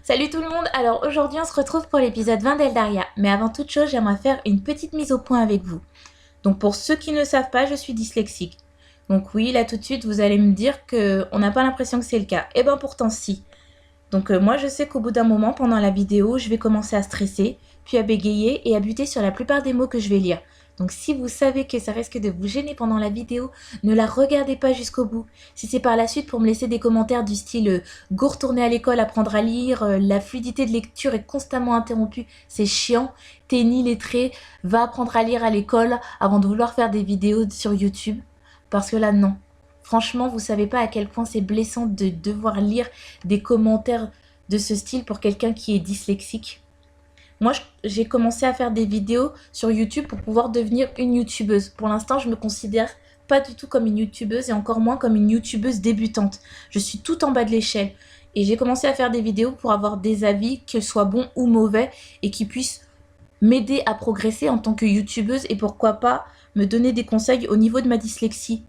Salut tout le monde, alors aujourd'hui on se retrouve pour l'épisode 20 d'Eldaria, mais avant toute chose j'aimerais faire une petite mise au point avec vous. Donc pour ceux qui ne savent pas, je suis dyslexique. Donc oui, là tout de suite vous allez me dire qu'on n'a pas l'impression que c'est le cas. Eh ben pourtant si. Donc moi je sais qu'au bout d'un moment pendant la vidéo, je vais commencer à stresser, puis à bégayer et à buter sur la plupart des mots que je vais lire. Donc si vous savez que ça risque de vous gêner pendant la vidéo, ne la regardez pas jusqu'au bout. Si c'est par la suite pour me laisser des commentaires du style go retourner à l'école, apprendre à lire, la fluidité de lecture est constamment interrompue, c'est chiant, t'es ni lettré, va apprendre à lire à l'école avant de vouloir faire des vidéos sur YouTube. Parce que là non. Franchement, vous savez pas à quel point c'est blessant de devoir lire des commentaires de ce style pour quelqu'un qui est dyslexique. Moi, j'ai commencé à faire des vidéos sur YouTube pour pouvoir devenir une youtubeuse. Pour l'instant, je me considère pas du tout comme une youtubeuse et encore moins comme une youtubeuse débutante. Je suis tout en bas de l'échelle. Et j'ai commencé à faire des vidéos pour avoir des avis, qu'ils soient bons ou mauvais, et qui puissent m'aider à progresser en tant que youtubeuse et pourquoi pas me donner des conseils au niveau de ma dyslexie.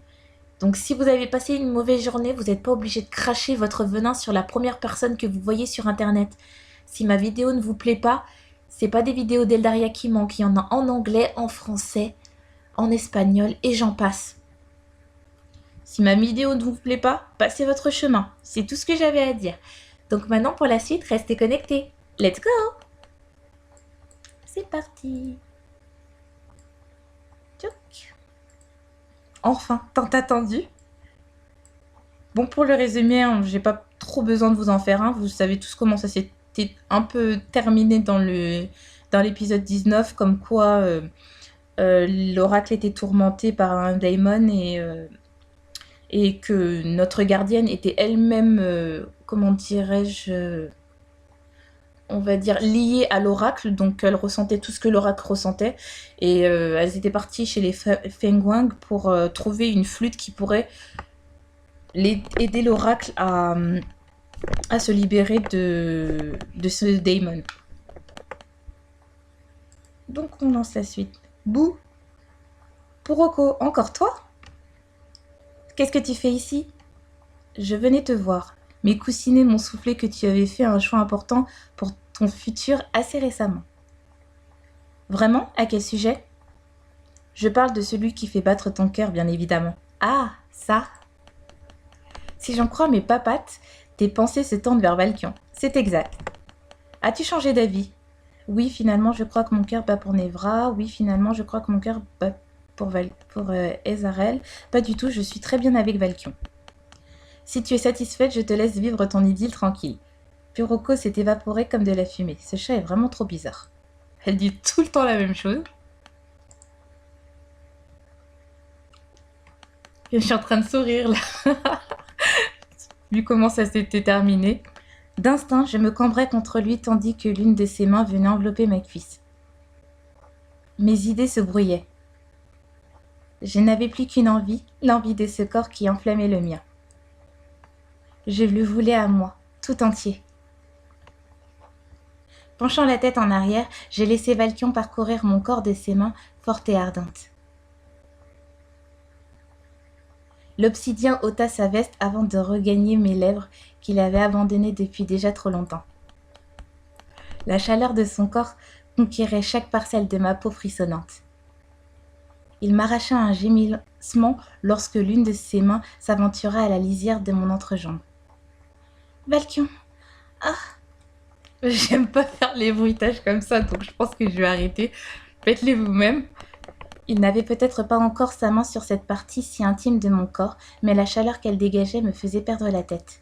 Donc si vous avez passé une mauvaise journée, vous n'êtes pas obligé de cracher votre venin sur la première personne que vous voyez sur internet. Si ma vidéo ne vous plaît pas, c'est pas des vidéos d'Eldaria qui manquent, il y en a en anglais, en français, en espagnol et j'en passe. Si ma vidéo ne vous plaît pas, passez votre chemin. C'est tout ce que j'avais à dire. Donc maintenant pour la suite, restez connectés. Let's go! C'est parti! Tchouk. Enfin, tant attendu. Bon, pour le résumé, hein, j'ai pas trop besoin de vous en faire un. Vous savez tous comment ça s'était un peu terminé dans l'épisode 19, comme quoi l'oracle était tourmenté par un daemon et que notre gardienne était elle-même, comment dirais-je, on va dire, liée à l'oracle. Donc elle ressentait tout ce que l'oracle ressentait. Et elles étaient parties chez les Fengwang pour trouver une flûte qui pourrait aider l'oracle à se libérer de ce daemon. Donc on lance la suite. Bouh! Puroko, encore toi? Qu'est-ce que tu fais ici? Je venais te voir. Mes coussinets m'ont soufflé que tu avais fait un choix important pour ton futur assez récemment. Vraiment? À quel sujet? Je parle de celui qui fait battre ton cœur, bien évidemment. Ah, ça? Si j'en crois mes papates, tes pensées se tendent vers Valkion. C'est exact. As-tu changé d'avis? Oui, finalement, je crois que mon cœur bat pour Nevra. Oui, finalement, je crois que mon cœur bat pour Ezarel. Pas du tout, je suis très bien avec Valkion. Si tu es satisfaite, je te laisse vivre ton idylle tranquille. Puroko s'est évaporé comme de la fumée. Ce chat est vraiment trop bizarre. Elle dit tout le temps la même chose. Je suis en train de sourire là. Vu comment ça s'était terminé. D'instinct, je me cambrai contre lui tandis que l'une de ses mains venait envelopper ma cuisse. Mes idées se brouillaient. Je n'avais plus qu'une envie, l'envie de ce corps qui enflammait le mien. Je le voulais à moi, tout entier. Penchant la tête en arrière, j'ai laissé Valkion parcourir mon corps de ses mains fortes et ardentes. L'obsidien ôta sa veste avant de regagner mes lèvres qu'il avait abandonnées depuis déjà trop longtemps. La chaleur de son corps conquérait chaque parcelle de ma peau frissonnante. Il m'arracha un gémissement lorsque l'une de ses mains s'aventura à la lisière de mon entrejambe. « Valkion! Ah !» J'aime pas faire les bruitages comme ça, donc je pense que je vais arrêter. Faites-les vous-même. Il n'avait peut-être pas encore sa main sur cette partie si intime de mon corps, mais la chaleur qu'elle dégageait me faisait perdre la tête.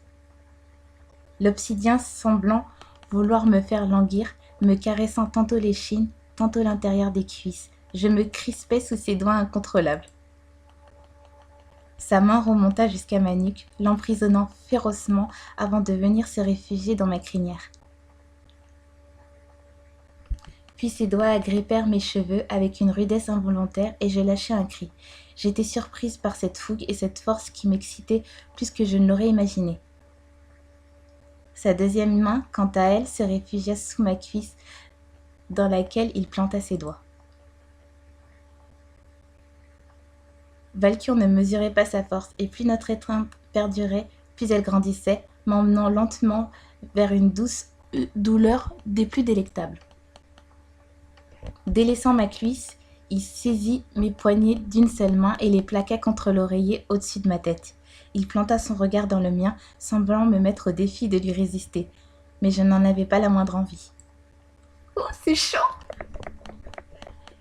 L'obsidien semblant vouloir me faire languir, me caressant tantôt l'échine, tantôt l'intérieur des cuisses. Je me crispais sous ses doigts incontrôlables. Sa main remonta jusqu'à ma nuque, l'emprisonnant férocement avant de venir se réfugier dans ma crinière. Puis ses doigts agrippèrent mes cheveux avec une rudesse involontaire et je lâchai un cri. J'étais surprise par cette fougue et cette force qui m'excitait plus que je ne l'aurais imaginé. Sa deuxième main, quant à elle, se réfugia sous ma cuisse dans laquelle il planta ses doigts. Valkion ne mesurait pas sa force et plus notre étreinte perdurait, plus elle grandissait, m'emmenant lentement vers une douce douleur des plus délectables. Délaissant ma cuisse, il saisit mes poignets d'une seule main et les plaqua contre l'oreiller au-dessus de ma tête. Il planta son regard dans le mien, semblant me mettre au défi de lui résister. Mais je n'en avais pas la moindre envie. Oh, c'est chaud!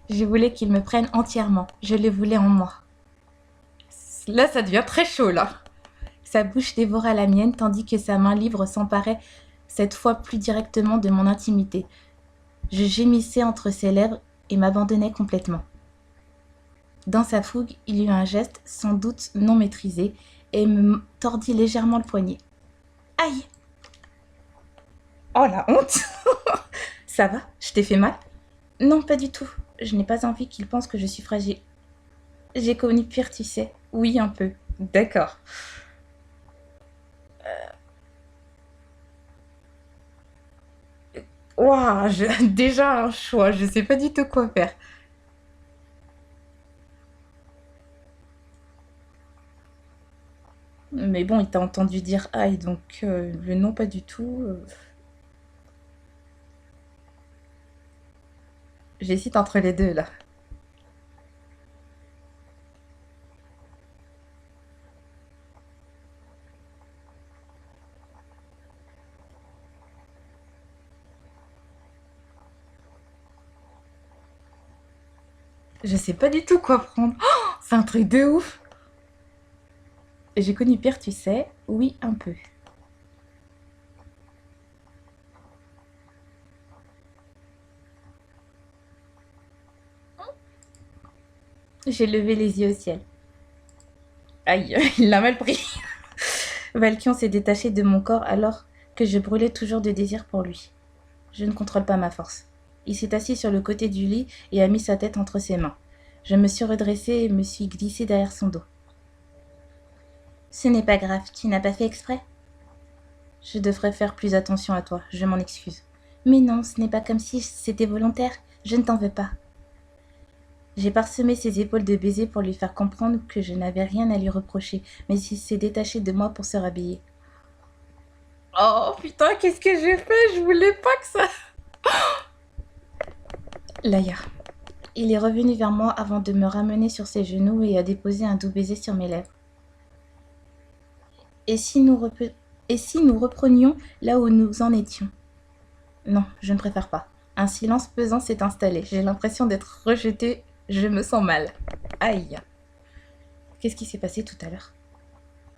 Je voulais qu'il me prenne entièrement. Je le voulais en moi. Là, ça devient très chaud, là. Sa bouche dévora la mienne, tandis que sa main libre s'emparait cette fois plus directement de mon intimité. Je gémissais entre ses lèvres et m'abandonnais complètement. Dans sa fougue, il eut un geste, sans doute non maîtrisé, et me tordit légèrement le poignet. Aïe! Oh la honte! Ça va? Je t'ai fait mal? Non, pas du tout. Je n'ai pas envie qu'il pense que je suis fragile. J'ai connu pire, tu sais. Oui, un peu. D'accord. Waouh, déjà un choix, je sais pas du tout quoi faire. Mais bon, il t'a entendu dire aïe, donc le non pas du tout. J'hésite entre les deux là. Je sais pas du tout quoi prendre. Oh, c'est un truc de ouf. J'ai connu pire, tu sais. Oui, un peu. J'ai levé les yeux au ciel. Aïe, il l'a mal pris. Valkion s'est détaché de mon corps alors que je brûlais toujours de désir pour lui. Je ne contrôle pas ma force. Il s'est assis sur le côté du lit et a mis sa tête entre ses mains. Je me suis redressée et me suis glissée derrière son dos. Ce n'est pas grave, tu n'as pas fait exprès? Je devrais faire plus attention à toi, je m'en excuse. Mais non, ce n'est pas comme si c'était volontaire, je ne t'en veux pas. J'ai parsemé ses épaules de baisers pour lui faire comprendre que je n'avais rien à lui reprocher, mais il s'est détaché de moi pour se rhabiller. Oh putain, qu'est-ce que j'ai fait? Je voulais pas que ça... Laïa. Il est revenu vers moi avant de me ramener sur ses genoux et a déposé un doux baiser sur mes lèvres. Et si nous reprenions là où nous en étions? Non, je ne préfère pas. Un silence pesant s'est installé. J'ai l'impression d'être rejetée. Je me sens mal. Aïe. Qu'est-ce qui s'est passé tout à l'heure?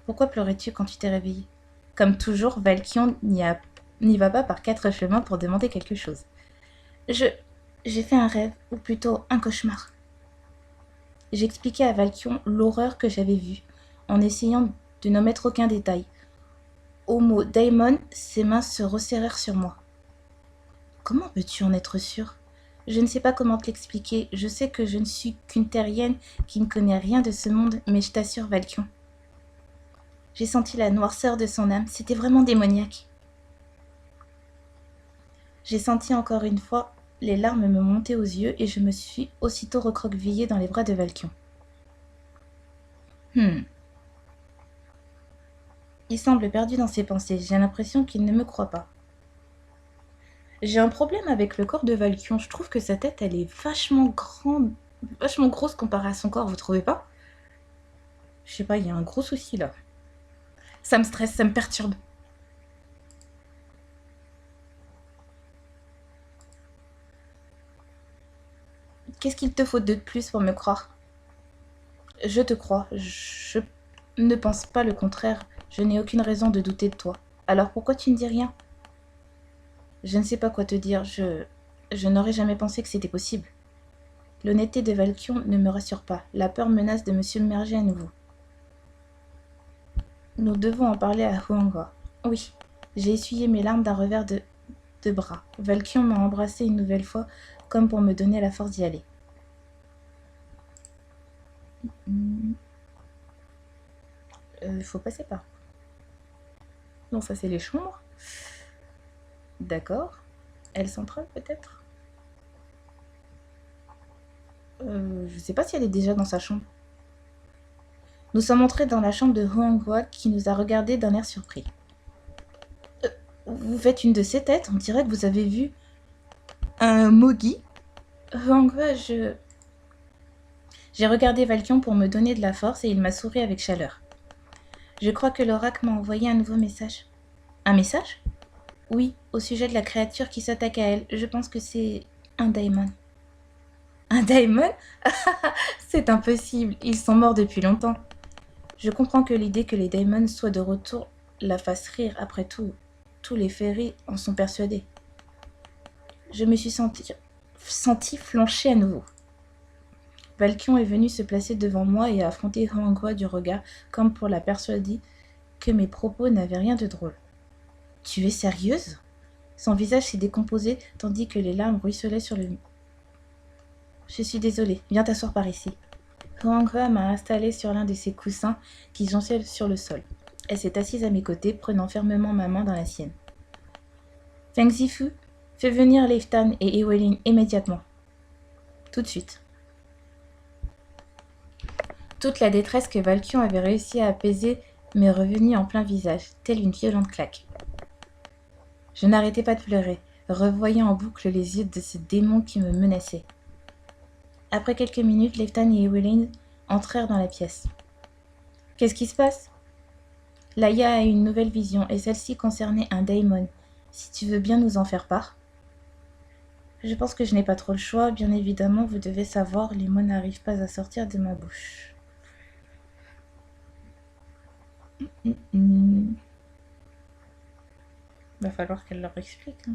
Pourquoi pleurais-tu quand tu t'es réveillée? Comme toujours, Valkion n'y va pas par 4 chemins pour demander quelque chose. J'ai fait un rêve, ou plutôt un cauchemar. J'expliquais à Valkion l'horreur que j'avais vue, en essayant de n'omettre aucun détail. Au mot Daemon, ses mains se resserrèrent sur moi. Comment peux-tu en être sûre? Je ne sais pas comment te l'expliquer. Je sais que je ne suis qu'une terrienne qui ne connaît rien de ce monde, mais je t'assure, Valkion. J'ai senti la noirceur de son âme. C'était vraiment démoniaque. J'ai senti encore une fois les larmes me monter aux yeux et je me suis aussitôt recroquevillée dans les bras de Valkion. Il semble perdu dans ses pensées. J'ai l'impression qu'il ne me croit pas. J'ai un problème avec le corps de Valkion. Je trouve que sa tête, elle est vachement grande, vachement grosse comparée à son corps, vous trouvez pas? Je sais pas, il y a un gros souci là. Ça me stresse, ça me perturbe. Qu'est-ce qu'il te faut de plus pour me croire? Je te crois. Je ne pense pas le contraire. Je n'ai aucune raison de douter de toi. Alors pourquoi tu ne dis rien? Je ne sais pas quoi te dire. Je n'aurais jamais pensé que c'était possible. L'honnêteté de Valkion ne me rassure pas. La peur menace de me submerger à nouveau. Nous devons en parler à Huanghua. Oui, j'ai essuyé mes larmes d'un revers de bras. Valkion m'a embrassé une nouvelle fois, comme pour me donner la force d'y aller. Faut passer par. Non, ça c'est les chambres. D'accord. Elle centrale peut-être? Je sais pas si elle est déjà dans sa chambre. Nous sommes entrés dans la chambre de Huanghua qui nous a regardés d'un air surpris. Vous faites une de ces têtes, on dirait que vous avez vu un Mogi. Huanghua, J'ai regardé Valkion pour me donner de la force et il m'a souri avec chaleur. Je crois que l'oracle m'a envoyé un nouveau message. Un message? Oui, au sujet de la créature qui s'attaque à elle. Je pense que c'est un daimon. Un daimon? C'est impossible, ils sont morts depuis longtemps. Je comprends que l'idée que les daimons soient de retour la fasse rire. Après tout, tous les fairies en sont persuadés. Je me suis senti flancher à nouveau. Valkion est venu se placer devant moi et a affronté Huanghua du regard, comme pour la persuader que mes propos n'avaient rien de drôle. « Tu es sérieuse ?» Son visage s'est décomposé tandis que les larmes ruisselaient sur le mur. « Je suis désolée, viens t'asseoir par ici. » Huanghua m'a installée sur l'un de ses coussins qui jonchaient sur le sol. Elle s'est assise à mes côtés, prenant fermement ma main dans la sienne. « Feng Zifu, fais venir Leiftan et Ewelin immédiatement. » Tout de suite. Toute la détresse que Valkion avait réussi à apaiser m'est revenue en plein visage, telle une violente claque. Je n'arrêtais pas de pleurer, revoyant en boucle les yeux de ce démon qui me menaçait. Après quelques minutes, Leiftan et Ewelin entrèrent dans la pièce. « Qu'est-ce qui se passe ?» Laïa a eu une nouvelle vision, et celle-ci concernait un daimon. Si tu veux bien nous en faire part. Je pense que je n'ai pas trop le choix. Bien évidemment, vous devez savoir, les mots n'arrivent pas à sortir de ma bouche. Va falloir qu'elle leur explique. Hein.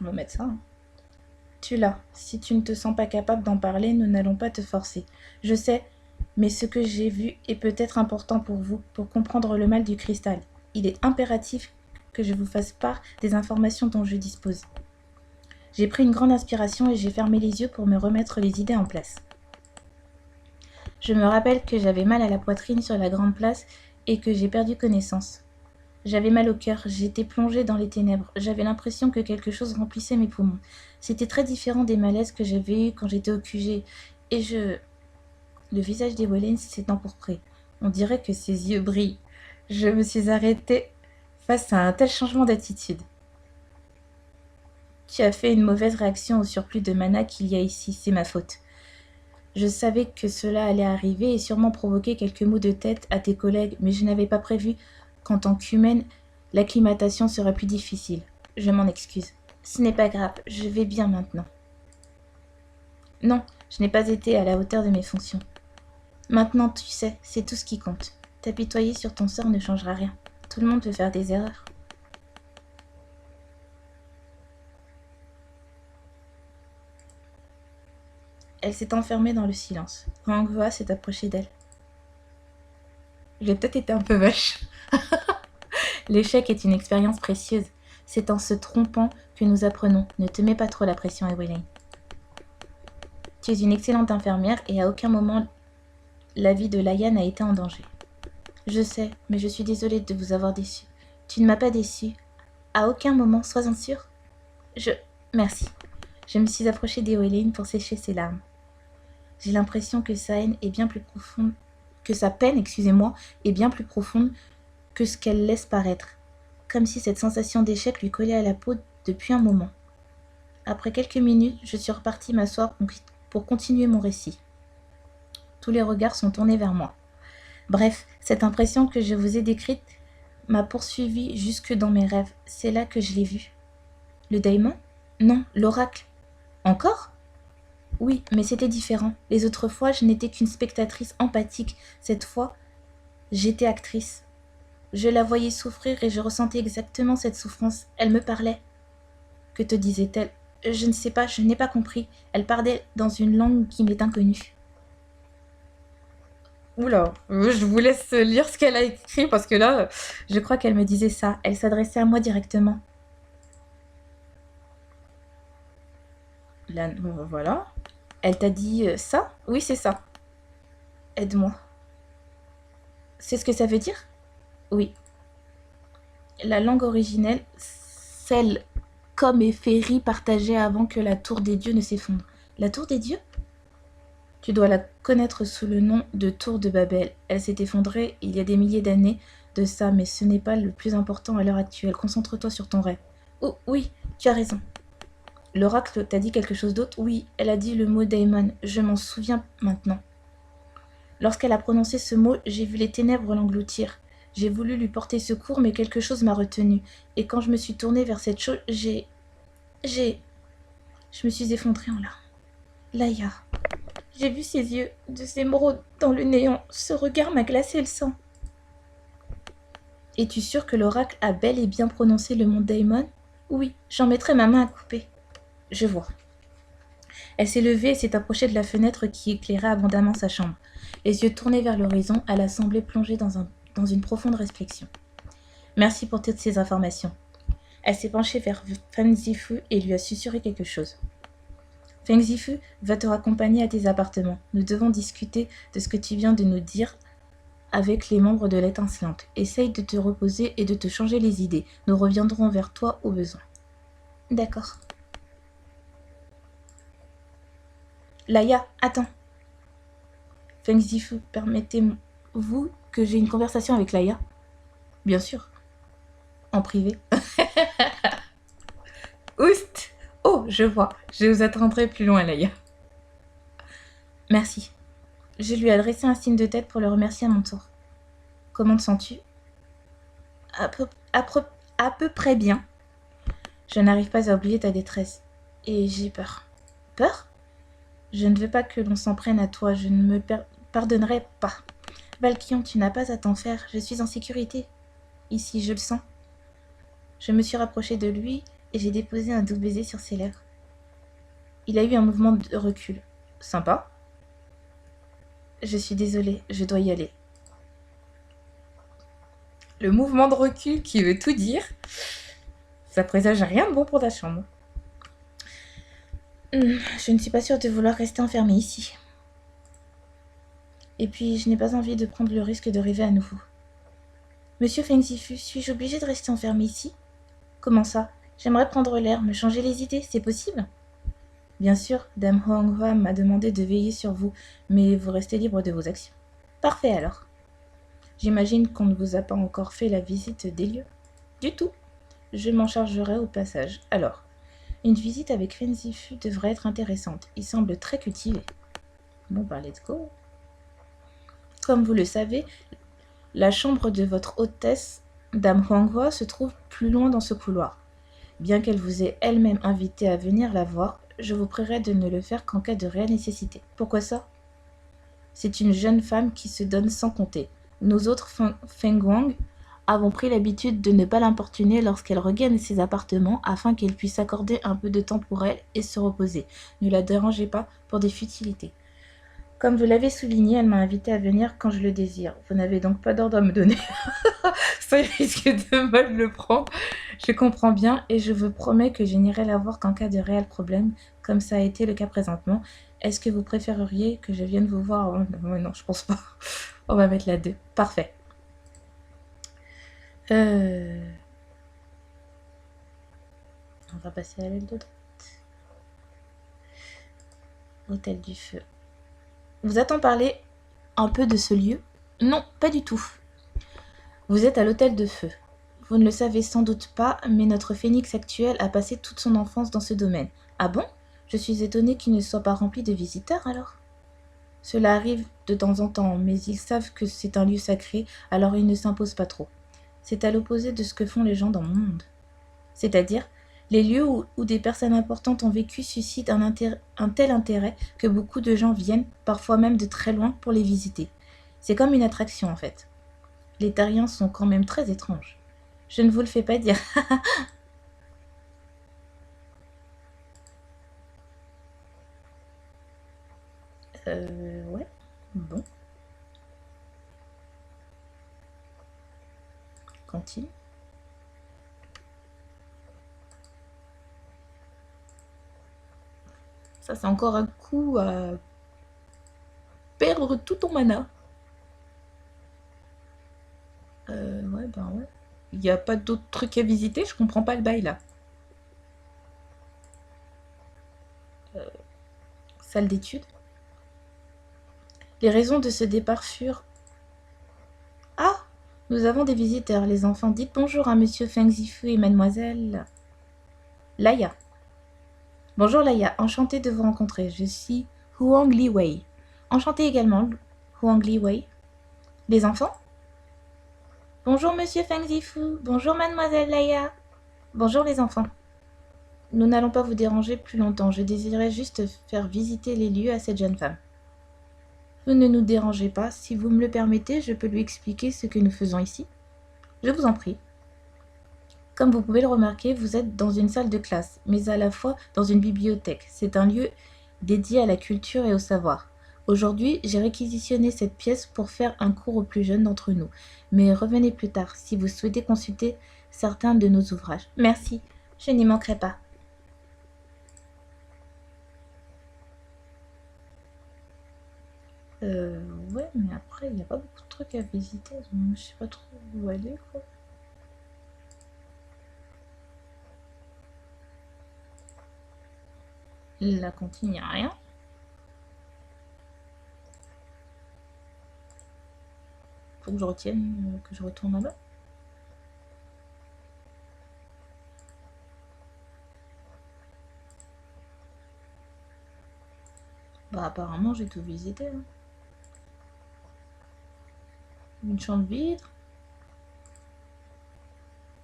On va mettre ça. Hein. Tu l'as. Si tu ne te sens pas capable d'en parler, nous n'allons pas te forcer. Je sais, mais ce que j'ai vu est peut-être important pour vous, pour comprendre le mal du cristal. Il est impératif que je vous fasse part des informations dont je dispose. J'ai pris une grande inspiration et j'ai fermé les yeux pour me remettre les idées en place. Je me rappelle que j'avais mal à la poitrine sur la grande place et que j'ai perdu connaissance. J'avais mal au cœur, j'étais plongée dans les ténèbres, j'avais l'impression que quelque chose remplissait mes poumons. C'était très différent des malaises que j'avais eus quand j'étais au QG, et Le visage d'Ewelin s'est empourpré. On dirait que ses yeux brillent. Je me suis arrêtée face à un tel changement d'attitude. Tu as fait une mauvaise réaction au surplus de mana qu'il y a ici, c'est ma faute. Je savais que cela allait arriver et sûrement provoquer quelques maux de tête à tes collègues, mais je n'avais pas prévu qu'en tant qu'humaine, l'acclimatation serait plus difficile. Je m'en excuse. Ce n'est pas grave, je vais bien maintenant. Non, je n'ai pas été à la hauteur de mes fonctions. Maintenant, tu sais, c'est tout ce qui compte. T'apitoyer sur ton sort ne changera rien. Tout le monde peut faire des erreurs. Elle s'est enfermée dans le silence. Huanghua s'est approché d'elle. J'ai peut-être été un peu vache. L'échec est une expérience précieuse. C'est en se trompant que nous apprenons. Ne te mets pas trop la pression, Ewelin. Tu es une excellente infirmière et à aucun moment la vie de Laïa n'a été en danger. Je sais, mais je suis désolée de vous avoir déçu. Tu ne m'as pas déçue. À aucun moment, sois-en sûre. Merci. Je me suis approchée d'Ewelin pour sécher ses larmes. J'ai l'impression que sa haine est bien plus profonde, que sa peine, est bien plus profonde que ce qu'elle laisse paraître, comme si cette sensation d'échec lui collait à la peau depuis un moment. Après quelques minutes, je suis repartie m'asseoir pour continuer mon récit. Tous les regards sont tournés vers moi. Bref, cette impression que je vous ai décrite m'a poursuivie jusque dans mes rêves. C'est là que je l'ai vu. Le daimon? Non, l'oracle. Encore? Oui, mais c'était différent. Les autres fois, je n'étais qu'une spectatrice empathique. Cette fois, j'étais actrice. Je la voyais souffrir et je ressentais exactement cette souffrance. Elle me parlait. Que te disait-elle? Je ne sais pas, je n'ai pas compris. Elle parlait dans une langue qui m'est inconnue. Oula, je vous laisse lire ce qu'elle a écrit parce que là, je crois qu'elle me disait ça. Elle s'adressait à moi directement. Là, voilà. Elle t'a dit ça? Oui, c'est ça. Aide-moi. C'est ce que ça veut dire? Oui. La langue originelle, celle comme et Ferry partageaient avant que la tour des dieux ne s'effondre. La tour des dieux? Tu dois la connaître sous le nom de Tour de Babel. Elle s'est effondrée il y a des milliers d'années de ça, mais ce n'est pas le plus important à l'heure actuelle. Concentre-toi sur ton rêve. Oh oui, tu as raison. L'oracle t'a dit quelque chose d'autre? Oui, elle a dit le mot Daemon. Je m'en souviens maintenant. Lorsqu'elle a prononcé ce mot, j'ai vu les ténèbres l'engloutir. J'ai voulu lui porter secours, mais quelque chose m'a retenue. Et quand je me suis tournée vers cette chose, Je me suis effondrée en larmes. Laïa. J'ai vu ses yeux, deux émeraudes dans le néant. Ce regard m'a glacé le sang. Es-tu sûre que l'oracle a bel et bien prononcé le mot Daemon? Oui, j'en mettrai ma main à couper. Je vois. Elle s'est levée et s'est approchée de la fenêtre qui éclairait abondamment sa chambre. Les yeux tournés vers l'horizon, elle a semblé plongée dans une profonde réflexion. Merci pour toutes ces informations. Elle s'est penchée vers Feng Zifu et lui a susurré quelque chose. Feng Zifu va te raccompagner à tes appartements. Nous devons discuter de ce que tu viens de nous dire avec les membres de l'étincelante. Essaye de te reposer et de te changer les idées. Nous reviendrons vers toi au besoin. D'accord. Laïa, attends. Feng Zifu, permettez-vous que j'ai une conversation avec Laïa? Bien sûr. En privé. Oust! Oh, je vois. Je vous attendrai plus loin, Laïa. Merci. Je lui ai adressé un signe de tête pour le remercier à mon tour. Comment te sens-tu? À peu près bien. Je n'arrive pas à oublier ta détresse. Et j'ai peur. Peur? Je ne veux pas que l'on s'en prenne à toi. Je ne me pardonnerai pas. Valkion, tu n'as pas à t'en faire. Je suis en sécurité. Ici, je le sens. Je me suis rapprochée de lui et j'ai déposé un doux baiser sur ses lèvres. Il a eu un mouvement de recul. Sympa. Je suis désolée, je dois y aller. Le mouvement de recul qui veut tout dire. Ça présage rien de bon pour ta chambre. Je ne suis pas sûre de vouloir rester enfermée ici. Et puis, je n'ai pas envie de prendre le risque de rêver à nouveau. Monsieur Feng Zifu, suis-je obligée de rester enfermée ici? Comment ça? J'aimerais prendre l'air, me changer les idées, c'est possible? Bien sûr, Dame Huanghua m'a demandé de veiller sur vous, mais vous restez libre de vos actions. Parfait alors. J'imagine qu'on ne vous a pas encore fait la visite des lieux? Du tout. Je m'en chargerai au passage. Alors, une visite avec Feng Zifu devrait être intéressante. Il semble très cultivé. Bon, bah, let's go. Comme vous le savez, la chambre de votre hôtesse, Dame Huanghua, se trouve plus loin dans ce couloir. Bien qu'elle vous ait elle-même invité à venir la voir, je vous prierai de ne le faire qu'en cas de réelle nécessité. Pourquoi ça? C'est une jeune femme qui se donne sans compter. Nous autres Feng Guang avons pris l'habitude de ne pas l'importuner lorsqu'elle regagne ses appartements afin qu'elle puisse accorder un peu de temps pour elle et se reposer. Ne la dérangez pas pour des futilités. Comme vous l'avez souligné, elle m'a invité à venir quand je le désire. Vous n'avez donc pas d'ordre à me donner. Ça risque de mal le prendre. Je comprends bien et je vous promets que je n'irai la voir qu'en cas de réel problème, comme ça a été le cas présentement. Est-ce que vous préféreriez que je vienne vous voir? Non, je pense pas. On va mettre la 2. Parfait. On va passer à l'aile de droite. Hôtel du Feu. Vous a-t-on parlé un peu de ce lieu? Non, pas du tout. Vous êtes à l'hôtel de Feu. Vous ne le savez sans doute pas, mais notre phénix actuel a passé toute son enfance dans ce domaine. Ah bon? Je suis étonnée qu'il ne soit pas rempli de visiteurs alors. Cela arrive de temps en temps, mais ils savent que c'est un lieu sacré, alors ils ne s'imposent pas trop. C'est à l'opposé de ce que font les gens dans mon monde. C'est-à-dire, les lieux où des personnes importantes ont vécu suscitent un tel intérêt que beaucoup de gens viennent, parfois même de très loin, pour les visiter. C'est comme une attraction en fait. Les Tariens sont quand même très étranges. Je ne vous le fais pas dire. Ouais. Bon. Continue. Ça, c'est encore un coup à perdre tout ton mana. Ouais, ben ouais. Il n'y a pas d'autres trucs à visiter, je comprends pas le bail là. Salle d'études. Les raisons de ce départ furent... Ah, nous avons des visiteurs, les enfants. Dites bonjour à monsieur Feng Zifu et mademoiselle... Laia. Bonjour Laia, enchantée de vous rencontrer. Je suis Huang Liwei. Enchantée également, Huang Liwei. Les enfants? Bonjour monsieur Feng Zifu. Bonjour mademoiselle Laia. Bonjour les enfants. Nous n'allons pas vous déranger plus longtemps. Je désirais juste faire visiter les lieux à cette jeune femme. Vous ne nous dérangez pas. Si vous me le permettez, je peux lui expliquer ce que nous faisons ici. Je vous en prie. Comme vous pouvez le remarquer, vous êtes dans une salle de classe, mais à la fois dans une bibliothèque. C'est un lieu dédié à la culture et au savoir. Aujourd'hui, j'ai réquisitionné cette pièce pour faire un cours aux plus jeunes d'entre nous. Mais revenez plus tard si vous souhaitez consulter certains de nos ouvrages. Merci, je n'y manquerai pas. Ouais, mais après, il n'y a pas beaucoup de trucs à visiter. Donc je sais pas trop où aller, quoi. La cantine, il n'y a rien. Faut que je retienne que je retourne là-bas. Bah, apparemment, j'ai tout visité. Hein. Une chambre vide.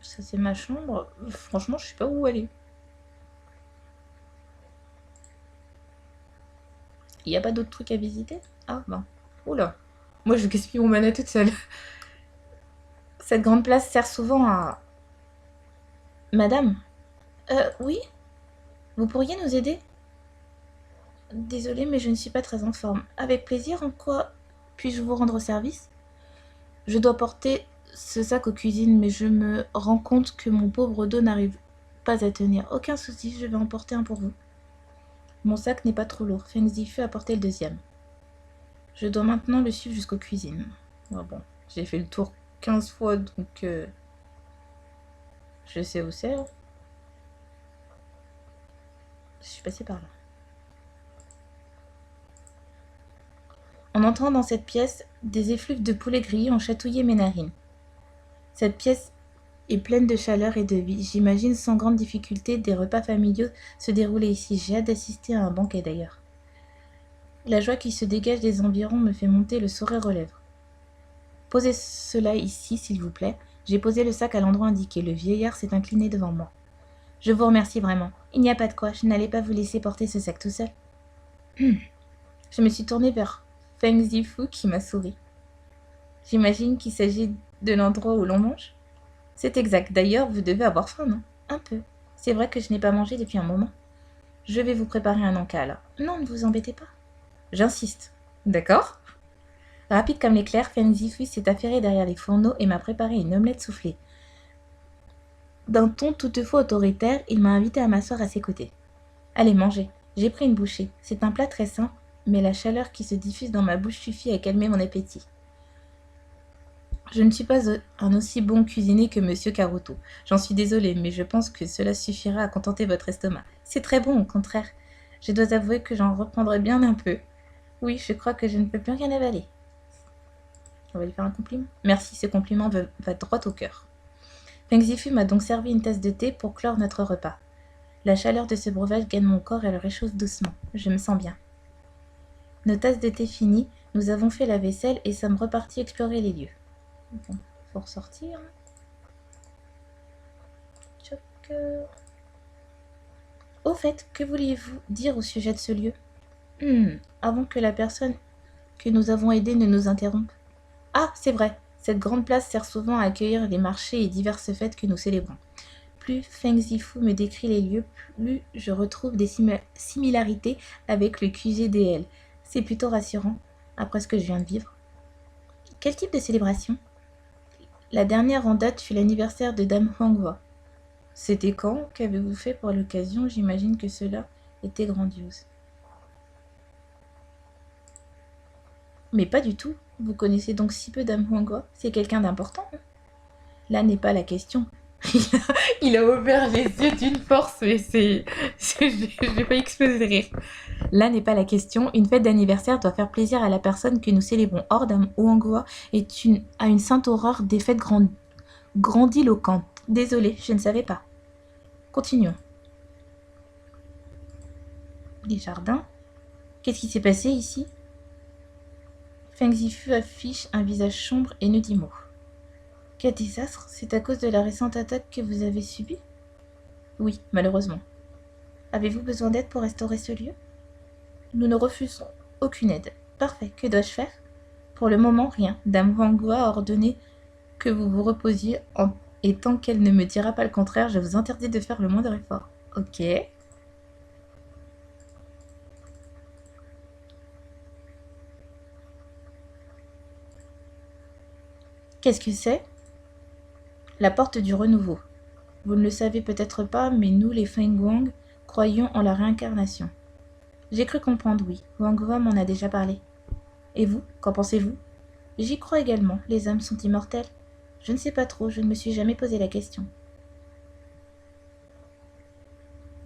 Ça, c'est ma chambre. Franchement, je sais pas où aller. Il n'y a pas d'autres trucs à visiter? Ah, ben. Oula. Moi, je gaspille mon mana toute seule. Cette grande place sert souvent à... Madame? Oui? Vous pourriez nous aider? Désolée, mais je ne suis pas très en forme. Avec plaisir, en quoi puis-je vous rendre service? Je dois porter ce sac aux cuisines, mais je me rends compte que mon pauvre dos n'arrive pas à tenir. Aucun souci, je vais en porter un pour vous. Mon sac n'est pas trop lourd. Feng Zifu a porté le deuxième. Je dois maintenant le suivre jusqu'aux cuisines. Oh bon, j'ai fait le tour 15 fois, donc je sais où c'est. Je suis passée par là. En entrant dans cette pièce, des effluves de poulet grillé ont chatouillé mes narines. Cette pièce est pleine de chaleur et de vie. J'imagine sans grande difficulté des repas familiaux se dérouler ici. J'ai hâte d'assister à un banquet d'ailleurs. La joie qui se dégage des environs me fait monter le sourire aux lèvres. Posez cela ici, s'il vous plaît. J'ai posé le sac à l'endroit indiqué. Le vieillard s'est incliné devant moi. Je vous remercie vraiment. Il n'y a pas de quoi. Je n'allais pas vous laisser porter ce sac tout seul. Je me suis tournée vers Feng Zifu qui m'a souri. J'imagine qu'il s'agit de l'endroit où l'on mange. C'est exact. D'ailleurs, vous devez avoir faim, non? Un peu. C'est vrai que je n'ai pas mangé depuis un moment. Je vais vous préparer un encas, là. Non, ne vous embêtez pas. J'insiste. D'accord? Rapide comme l'éclair, Feng Zifu s'est affairé derrière les fourneaux et m'a préparé une omelette soufflée. D'un ton toutefois autoritaire, il m'a invité à m'asseoir à ses côtés. Allez, mangez. J'ai pris une bouchée. C'est un plat très simple, mais la chaleur qui se diffuse dans ma bouche suffit à calmer mon appétit. Je ne suis pas un aussi bon cuisinier que Monsieur Caruto. J'en suis désolée, mais je pense que cela suffira à contenter votre estomac. C'est très bon, au contraire. Je dois avouer que j'en reprendrai bien un peu. Oui, je crois que je ne peux plus rien avaler. On va lui faire un compliment. Merci, ce compliment va droit au cœur. Feng Zifu m'a donc servi une tasse de thé pour clore notre repas. La chaleur de ce breuvage gagne mon corps et le réchauffe doucement. Je me sens bien. Nos tasses de thé finies, nous avons fait la vaisselle et sommes repartis explorer les lieux. Bon, faut ressortir. Tchoc. Au fait, que vouliez-vous dire au sujet de ce lieu? Avant que la personne que nous avons aidée ne nous interrompe. Ah, c'est vrai, cette grande place sert souvent à accueillir les marchés et diverses fêtes que nous célébrons. Plus Feng Zifu me décrit les lieux, plus je retrouve des similarités avec le QG DL. C'est plutôt rassurant, après ce que je viens de vivre. Quel type de célébration? La dernière en date fut l'anniversaire de Dame Huanghua. C'était quand? Qu'avez-vous fait pour l'occasion? J'imagine que cela était grandiose. Mais pas du tout. Vous connaissez donc si peu Dame Huanghua? C'est quelqu'un d'important, hein? Là n'est pas la question. Il a ouvert les yeux d'une force, mais je vais pas exploser de rire. Là n'est pas la question. Une fête d'anniversaire doit faire plaisir à la personne que nous célébrons. Or, Dame Huanghua a une sainte horreur des fêtes grandiloquentes. Désolée, je ne savais pas. Continuons. Les jardins. Qu'est-ce qui s'est passé ici? Feng Zifu affiche un visage sombre et ne dit mot. Quel désastre! C'est à cause de la récente attaque que vous avez subie? Oui, malheureusement. Avez-vous besoin d'aide pour restaurer ce lieu? Nous ne refusons aucune aide. Parfait, que dois-je faire? Pour le moment, rien. Dame Huanghua a ordonné que vous vous reposiez et tant qu'elle ne me dira pas le contraire, je vous interdis de faire le moindre effort. Ok. Qu'est-ce que c'est? La porte du renouveau. Vous ne le savez peut-être pas, mais nous, les Fenghuang, croyons en la réincarnation. J'ai cru comprendre, oui. Huanghua m'en a déjà parlé. Et vous, qu'en pensez-vous? J'y crois également. Les âmes sont immortelles. Je ne sais pas trop, je ne me suis jamais posé la question.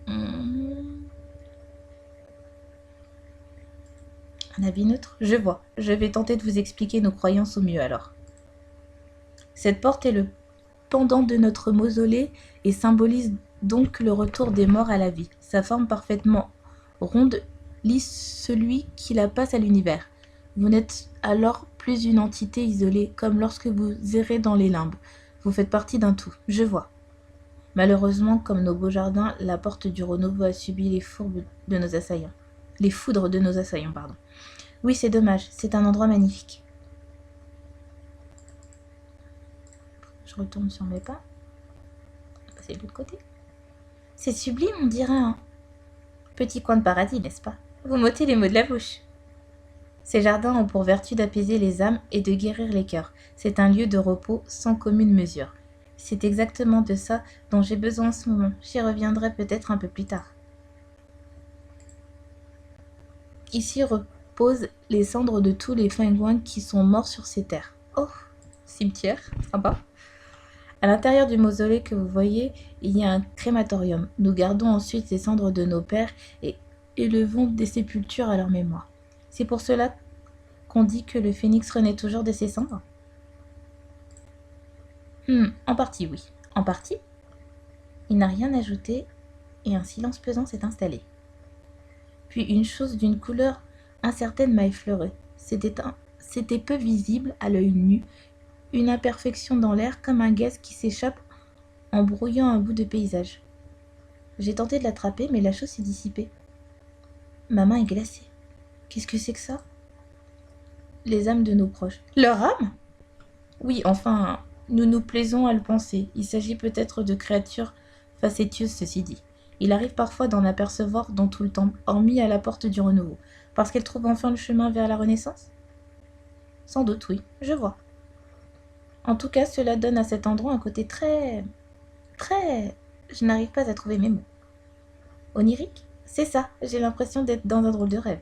Un avis neutre? Je vois. Je vais tenter de vous expliquer nos croyances au mieux alors. Cette porte est le pendant de notre mausolée et symbolise donc le retour des morts à la vie. Sa forme parfaitement ronde lie celui qui la passe à l'univers. Vous n'êtes alors plus une entité isolée, comme lorsque vous errez dans les limbes. Vous faites partie d'un tout. Je vois. Malheureusement, comme nos beaux jardins, la porte du renouveau a subi les foudres de nos assaillants. Les foudres de nos assaillants, pardon. Oui, c'est dommage. C'est un endroit magnifique. Je retourne sur mes pas. On va passer de l'autre côté. C'est sublime, on dirait un petit coin de paradis, n'est-ce pas? Vous m'ôtez les mots de la bouche. Ces jardins ont pour vertu d'apaiser les âmes et de guérir les cœurs. C'est un lieu de repos sans commune mesure. C'est exactement de ça dont j'ai besoin en ce moment. J'y reviendrai peut-être un peu plus tard. Ici reposent les cendres de tous les Fenghuang qui sont morts sur ces terres. Oh, cimetière, sympa. À l'intérieur du mausolée que vous voyez, il y a un crématorium. Nous gardons ensuite les cendres de nos pères et élevons des sépultures à leur mémoire. C'est pour cela qu'on dit que le phénix renaît toujours de ses cendres? En partie, oui. En partie? Il n'a rien ajouté et un silence pesant s'est installé. Puis une chose d'une couleur incertaine m'a effleuré. C'était peu visible à l'œil nu, une imperfection dans l'air comme un gaz qui s'échappe en brouillant un bout de paysage. J'ai tenté de l'attraper, mais la chose s'est dissipée. Ma main est glacée. Qu'est-ce que c'est que ça? Les âmes de nos proches. Leur âme? Oui, enfin, nous nous plaisons à le penser. Il s'agit peut-être de créatures facétieuses, ceci dit. Il arrive parfois d'en apercevoir dans tout le temps, hormis à la porte du renouveau. Parce qu'elle trouve enfin le chemin vers la Renaissance? Sans doute, oui, je vois. En tout cas, cela donne à cet endroit un côté très... Je n'arrive pas à trouver mes mots. Onirique? C'est ça, j'ai l'impression d'être dans un drôle de rêve.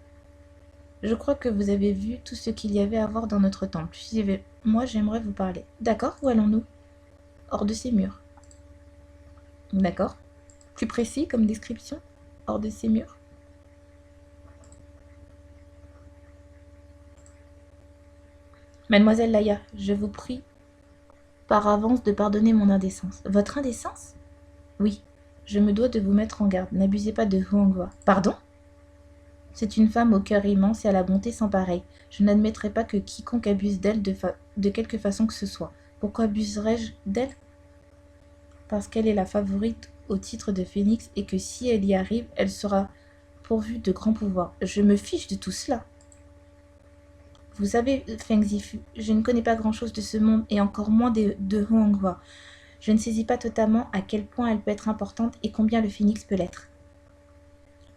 Je crois que vous avez vu tout ce qu'il y avait à voir dans notre temple. Moi, j'aimerais vous parler. D'accord, où allons-nous? Hors de ces murs. D'accord. Plus précis comme description? Hors de ces murs. Mademoiselle Laïa, je vous prie par avance de pardonner mon indécence. Votre indécence? Oui, je me dois de vous mettre en garde. N'abusez pas de Huanghua. Pardon? C'est une femme au cœur immense et à la bonté sans pareille. Je n'admettrai pas que quiconque abuse d'elle de quelque façon que ce soit. Pourquoi abuserais-je d'elle? Parce qu'elle est la favorite au titre de phénix et que si elle y arrive, elle sera pourvue de grands pouvoirs. Je me fiche de tout cela. Vous savez, Feng Zifu, je ne connais pas grand-chose de ce monde et encore moins de Huanghua. Je ne saisis pas totalement à quel point elle peut être importante et combien le phénix peut l'être.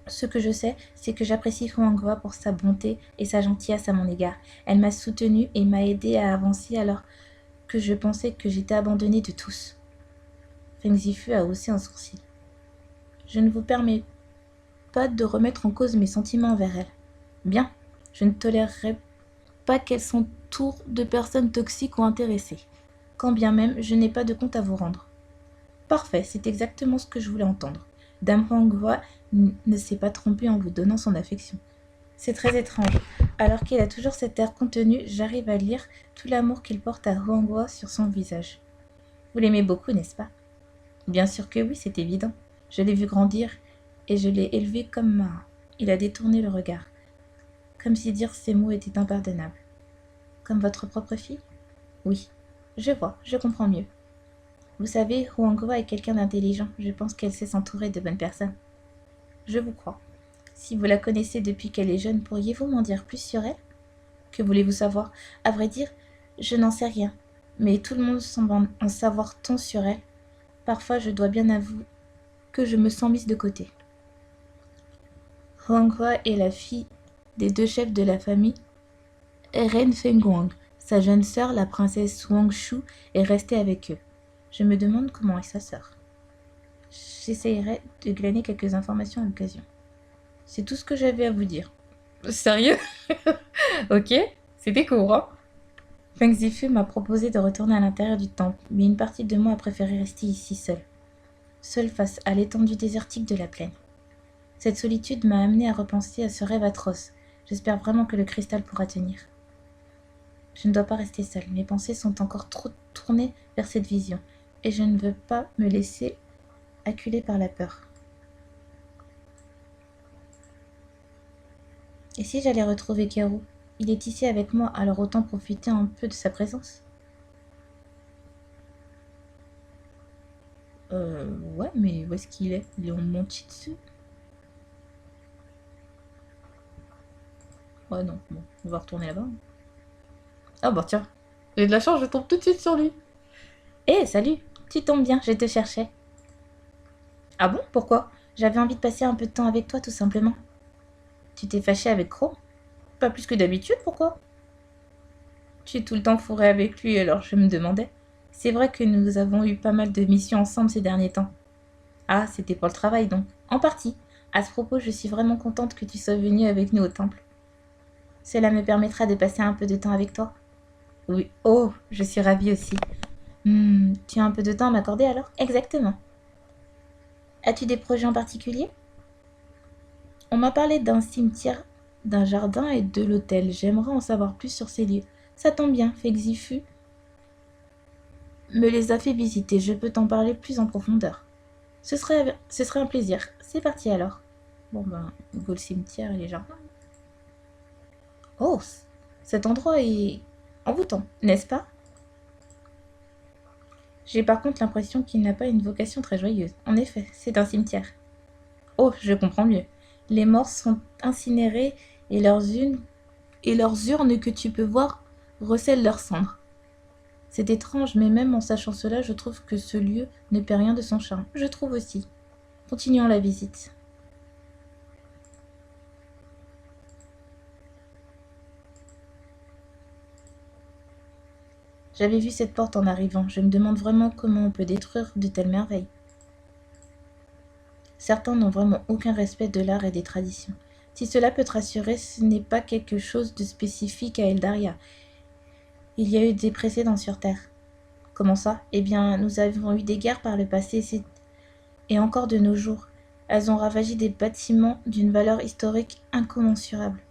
Ce que je sais, c'est que j'apprécie Huanghua pour sa bonté et sa gentillesse à mon égard. Elle m'a soutenue et m'a aidé à avancer alors que je pensais que j'étais abandonnée de tous. Feng Zifu a haussé un sourcil. Je ne vous permets pas de remettre en cause mes sentiments envers elle. Bien, je ne tolérerai pas qu'elle s'entoure de personnes toxiques ou intéressées, quand bien même je n'ai pas de compte à vous rendre. Parfait, c'est exactement ce que je voulais entendre. Dame Huanghua ne s'est pas trompé en vous donnant son affection. C'est très étrange. Alors qu'il a toujours cet air contenu, j'arrive à lire tout l'amour qu'il porte à Huanghua sur son visage. Vous l'aimez beaucoup, n'est-ce pas? Bien sûr que oui, c'est évident. Je l'ai vu grandir et je l'ai élevé comme ma... Il a détourné le regard, comme si dire ces mots était impardonnable. Comme votre propre fille? Oui. Je vois, je comprends mieux. Vous savez, Huanghua est quelqu'un d'intelligent. Je pense qu'elle sait s'entourer de bonnes personnes. Je vous crois. Si vous la connaissez depuis qu'elle est jeune, pourriez-vous m'en dire plus sur elle? Que voulez-vous savoir? À vrai dire, je n'en sais rien. Mais tout le monde semble en savoir tant sur elle. Parfois, je dois bien avouer que je me sens mise de côté. Huanghua est la fille des deux chefs de la famille, Ren Fengguang. Sa jeune sœur, la princesse Wang Shu, est restée avec eux. Je me demande comment est sa sœur. J'essayerai de glaner quelques informations à l'occasion. C'est tout ce que j'avais à vous dire. Sérieux? Ok, c'était court, hein? Feng Zifu m'a proposé de retourner à l'intérieur du temple, mais une partie de moi a préféré rester ici seule face à l'étendue désertique de la plaine. Cette solitude m'a amené à repenser à ce rêve atroce. J'espère vraiment que le cristal pourra tenir. Je ne dois pas rester seule. Mes pensées sont encore trop tournées vers cette vision, et je ne veux pas me laisser acculer par la peur. Et si j'allais retrouver Kaoru? Il est ici avec moi, alors autant profiter un peu de sa présence. Ouais, mais où est-ce qu'il est? Il est en Montitsu? Ouais, non, bon, on va retourner là-bas. Ah bah tiens, j'ai de la chance, je tombe tout de suite sur lui. Eh, salut, tu tombes bien, je te cherchais. Ah bon, pourquoi? J'avais envie de passer un peu de temps avec toi, tout simplement. Tu t'es fâché avec Chrome? Pas plus que d'habitude, pourquoi? Tu es tout le temps fourré avec lui, alors je me demandais. C'est vrai que nous avons eu pas mal de missions ensemble ces derniers temps. Ah, c'était pour le travail donc. En partie. À ce propos, je suis vraiment contente que tu sois venue avec nous au temple. Cela me permettra de passer un peu de temps avec toi. Oui. Oh, je suis ravie aussi. Tu as un peu de temps à m'accorder alors? Exactement. As-tu des projets en particulier? On m'a parlé d'un cimetière, d'un jardin et de l'hôtel. J'aimerais en savoir plus sur ces lieux. Ça tombe bien, Fexifu me les a fait visiter. Je peux t'en parler plus en profondeur. Ce serait un plaisir. C'est parti alors. Bon ben, go le cimetière et les jardins. Oh, cet endroit est envoûtant, n'est-ce pas? J'ai par contre l'impression qu'il n'a pas une vocation très joyeuse. En effet, c'est un cimetière. Oh, je comprends mieux. Les morts sont incinérés et leurs urnes que tu peux voir recèlent leurs cendres. C'est étrange, mais même en sachant cela, je trouve que ce lieu ne perd rien de son charme. Je trouve aussi. Continuons la visite. J'avais vu cette porte en arrivant. Je me demande vraiment comment on peut détruire de telles merveilles. Certains n'ont vraiment aucun respect de l'art et des traditions. Si cela peut te rassurer, ce n'est pas quelque chose de spécifique à Eldaria. Il y a eu des précédents sur Terre. Comment ça? Eh bien, nous avons eu des guerres par le passé, et encore de nos jours. Elles ont ravagé des bâtiments d'une valeur historique incommensurable.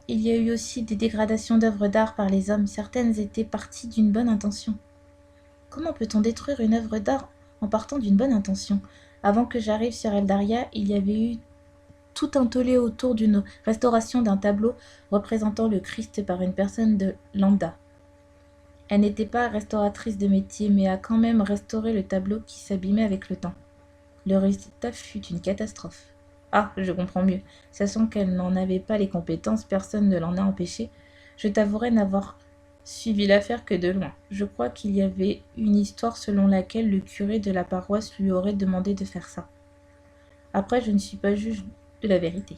Il y a eu aussi des dégradations d'œuvres d'art par les hommes. Certaines étaient parties d'une bonne intention. Comment peut-on détruire une œuvre d'art en partant d'une bonne intention? Avant que j'arrive sur Eldaria, il y avait eu tout un tollé autour d'une restauration d'un tableau représentant le Christ par une personne de lambda. Elle n'était pas restauratrice de métier, mais a quand même restauré le tableau qui s'abîmait avec le temps. Le résultat fut une catastrophe. Ah, je comprends mieux. Sachant qu'elle n'en avait pas les compétences, personne ne l'en a empêché. Je t'avouerai n'avoir suivi l'affaire que de loin. Je crois qu'il y avait une histoire selon laquelle le curé de la paroisse lui aurait demandé de faire ça. Après, je ne suis pas juge de la vérité.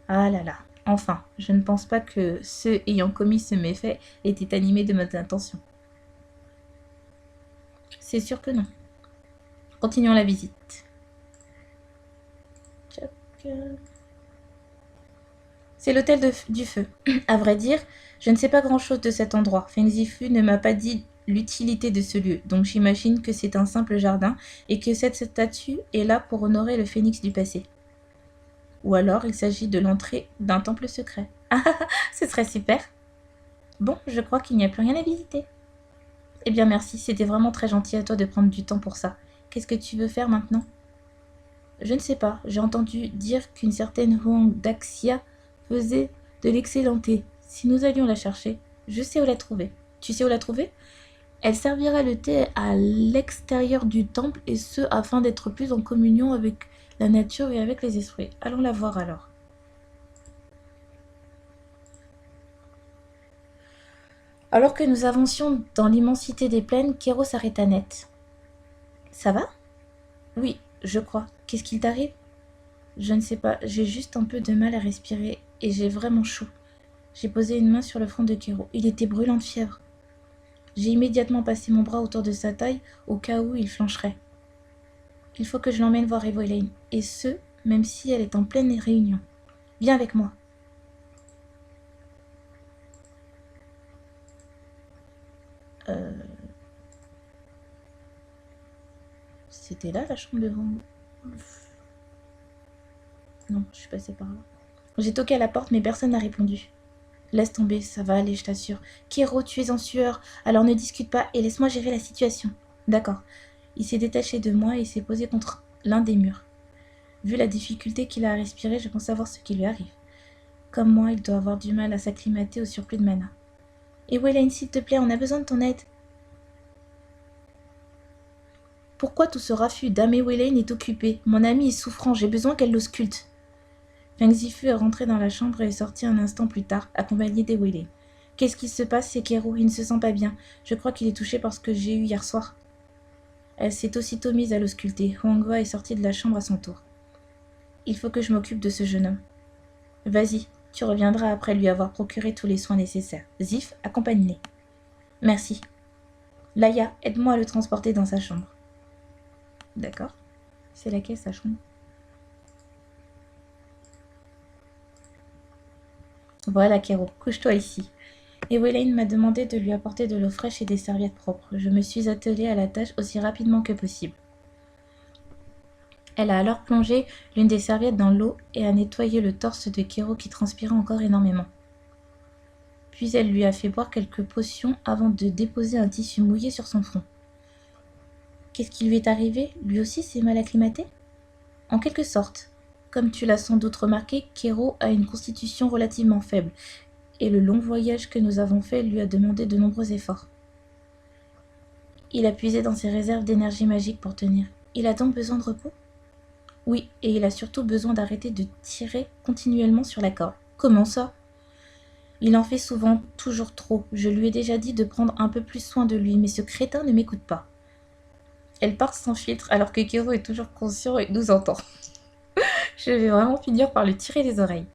Ah là là. Enfin, je ne pense pas que ceux ayant commis ce méfait étaient animés de bonnes intentions. C'est sûr que non. Continuons la visite. C'est l'hôtel du feu. À vrai dire, je ne sais pas grand-chose de cet endroit. Feng Zifu ne m'a pas dit l'utilité de ce lieu, donc j'imagine que c'est un simple jardin et que cette statue est là pour honorer le phénix du passé. Ou alors il s'agit de l'entrée d'un temple secret. Ah, ce serait super. Bon, je crois qu'il n'y a plus rien à visiter. Eh bien merci, c'était vraiment très gentil à toi de prendre du temps pour ça. Qu'est-ce que tu veux faire maintenant? Je ne sais pas, j'ai entendu dire qu'une certaine Huang Daxia faisait de l'excellent thé. Si nous allions la chercher, je sais où la trouver. Tu sais où la trouver? Elle servira le thé à l'extérieur du temple, et ce, afin d'être plus en communion avec la nature et avec les esprits. Allons la voir alors. Alors que nous avancions dans l'immensité des plaines, Kéro s'arrêta net. Ça va? Oui, je crois. Qu'est-ce qu'il t'arrive? Je ne sais pas, j'ai juste un peu de mal à respirer et j'ai vraiment chaud. J'ai posé une main sur le front de Kéro. Il était brûlant de fièvre. J'ai immédiatement passé mon bras autour de sa taille au cas où il flancherait. Il faut que je l'emmène voir Evelyn, et ce, même si elle est en pleine réunion. Viens avec moi. C'était là la chambre de Van. Non, je suis passée par là. J'ai toqué à la porte, mais personne n'a répondu. Laisse tomber, ça va aller, je t'assure. Kéro, tu es en sueur, alors ne discute pas et laisse-moi gérer la situation. D'accord. Il s'est détaché de moi et s'est posé contre l'un des murs. Vu la difficulté qu'il a à respirer, je pense savoir ce qui lui arrive. Comme moi, il doit avoir du mal à s'acclimater au surplus de mana. Et Wayline, s'il te plaît, on a besoin de ton aide. Pourquoi tout ce raffut? Dame Wayline est occupée. Mon amie est souffrant, j'ai besoin qu'elle l'ausculte. Feng Zifu est rentré dans la chambre et est sorti un instant plus tard, accompagné d'Ewele. Qu'est-ce qui se passe, c'est Kéro, il ne se sent pas bien. Je crois qu'il est touché par ce que j'ai eu hier soir. Elle s'est aussitôt mise à l'ausculter. Huanghua est sorti de la chambre à son tour. Il faut que je m'occupe de ce jeune homme. Vas-y, tu reviendras après lui avoir procuré tous les soins nécessaires. Zif, accompagne-les. Merci. Laïa, aide-moi à le transporter dans sa chambre. D'accord. C'est laquelle sa chambre? Voilà, Kéro, couche-toi ici. Evelyn m'a demandé de lui apporter de l'eau fraîche et des serviettes propres. Je me suis attelée à la tâche aussi rapidement que possible. Elle a alors plongé l'une des serviettes dans l'eau et a nettoyé le torse de Kéro qui transpirait encore énormément. Puis elle lui a fait boire quelques potions avant de déposer un tissu mouillé sur son front. Qu'est-ce qui lui est arrivé? Lui aussi s'est mal acclimaté? En quelque sorte. Comme tu l'as sans doute remarqué, Kéro a une constitution relativement faible, et le long voyage que nous avons fait lui a demandé de nombreux efforts. Il a puisé dans ses réserves d'énergie magique pour tenir. Il a donc besoin de repos? Oui, et il a surtout besoin d'arrêter de tirer continuellement sur la corde. Comment ça? Il en fait souvent, toujours trop. Je lui ai déjà dit de prendre un peu plus soin de lui, mais ce crétin ne m'écoute pas. Elle part sans filtre alors que Kéro est toujours conscient et nous entend. Je vais vraiment finir par lui tirer les oreilles.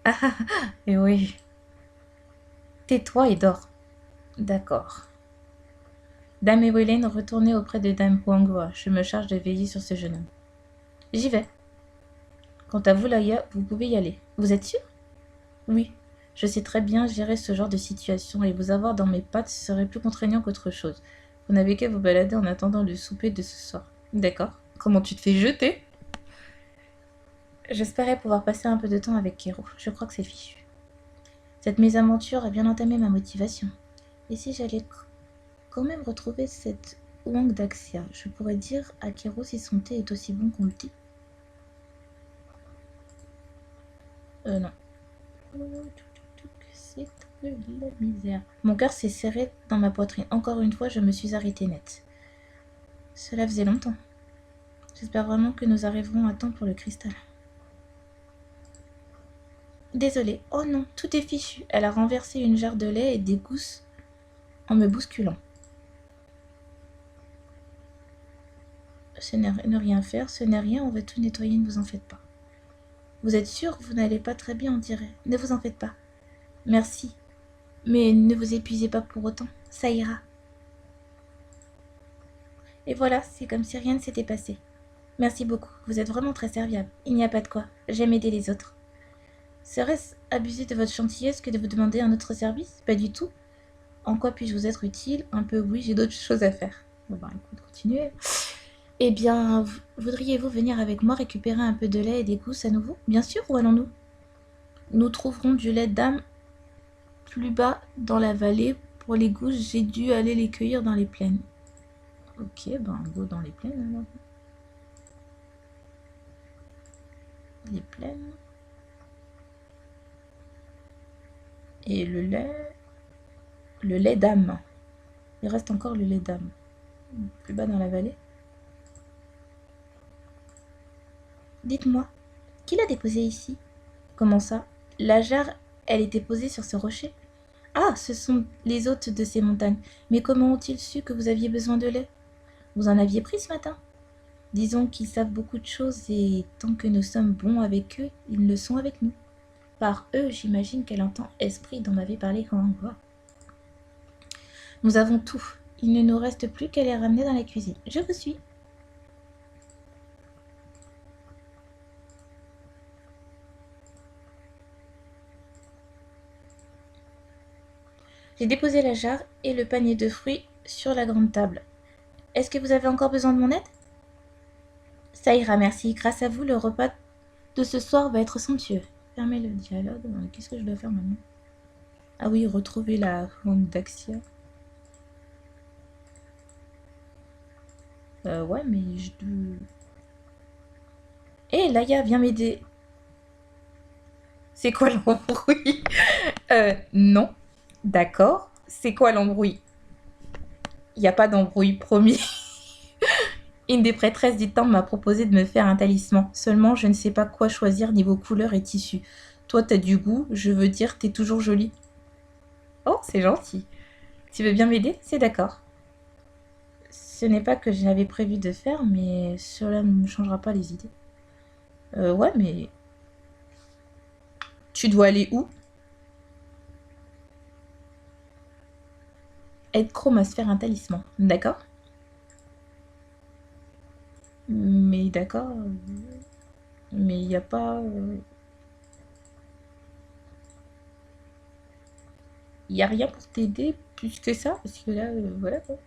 Ah ah ah, et oui. Tais-toi et dors. D'accord. Dame Evelyn, retournez auprès de Dame Huanghua. Je me charge de veiller sur ce jeune homme. J'y vais. Quant à vous, Laïa, vous pouvez y aller. Vous êtes sûr? Oui. Je sais très bien gérer ce genre de situation et vous avoir dans mes pattes serait plus contraignant qu'autre chose. Vous n'avez qu'à vous balader en attendant le souper de ce soir. D'accord. Comment tu te fais jeter? J'espérais pouvoir passer un peu de temps avec Kéro. Je crois que c'est fichu. Cette mésaventure a bien entamé ma motivation. Et si j'allais quand même retrouver cette Huang Daxia, je pourrais dire à Kéro si son thé est aussi bon qu'on le dit. Non. C'est de la misère. Mon cœur s'est serré dans ma poitrine. Encore une fois, je me suis arrêtée net. Cela faisait longtemps. J'espère vraiment que nous arriverons à temps pour le cristal. Désolée. Oh non, tout est fichu. Elle a renversé une jarre de lait et des gousses en me bousculant. Ce n'est ne rien faire, ce n'est rien, on va tout nettoyer, ne vous en faites pas. Vous êtes sûr, vous n'allez pas très bien, on dirait. Ne vous en faites pas. Merci. Mais ne vous épuisez pas pour autant, ça ira. Et voilà, c'est comme si rien ne s'était passé. Merci beaucoup, vous êtes vraiment très serviable. Il n'y a pas de quoi, j'aime aider les autres. Serait-ce abuser de votre gentillesse que de vous demander un autre service? Pas du tout. En quoi puis-je vous être utile? Un peu, oui, j'ai d'autres choses à faire. Bon, bah, écoute, continuez. Eh bien, voudriez-vous venir avec moi récupérer un peu de lait et des gousses à nouveau? Bien sûr, où allons-nous? Nous trouverons du lait d'âme plus bas dans la vallée. Pour les gousses, j'ai dû aller les cueillir dans les plaines. Ok, ben, go dans les plaines alors. Les plaines. Et le lait d'âme. Il reste encore le lait d'âme. Plus bas dans la vallée. Dites-moi, qui l'a déposé ici? Comment ça? La jarre, elle était posée sur ce rocher? Ah, ce sont les hôtes de ces montagnes. Mais comment ont-ils su que vous aviez besoin de lait? Vous en aviez pris ce matin? Disons qu'ils savent beaucoup de choses et tant que nous sommes bons avec eux, ils le sont avec nous. Par eux, j'imagine qu'elle entend esprit dont m'avait parlé Kangwa. Nous avons tout. Il ne nous reste plus qu'à les ramener dans la cuisine. Je vous suis. J'ai déposé la jarre et le panier de fruits sur la grande table. Est-ce que vous avez encore besoin de mon aide? Ça ira, merci. Grâce à vous, le repas de ce soir va être somptueux. Fermez le dialogue. Qu'est-ce que je dois faire maintenant? Ah oui, retrouver la langue d'Axia. Ouais, mais je dois... Hé, Laïa, viens m'aider. C'est quoi l'embrouille? Non. D'accord. C'est quoi l'embrouille? Il n'y a pas d'embrouille, promis. Une des prêtresses du temple m'a proposé de me faire un talisman. Seulement, je ne sais pas quoi choisir niveau couleur et tissu. Toi, t'as du goût, je veux dire, t'es toujours jolie. Oh, c'est gentil. Tu veux bien m'aider? C'est d'accord. Ce n'est pas que je n'avais prévu de faire, mais cela ne me changera pas les idées. Ouais, mais... Tu dois aller où? Aide Chrome à se faire un talisman, d'accord? Mais d'accord... Mais il n'y a pas... Il n'y a rien pour t'aider plus que ça, parce que là, voilà quoi.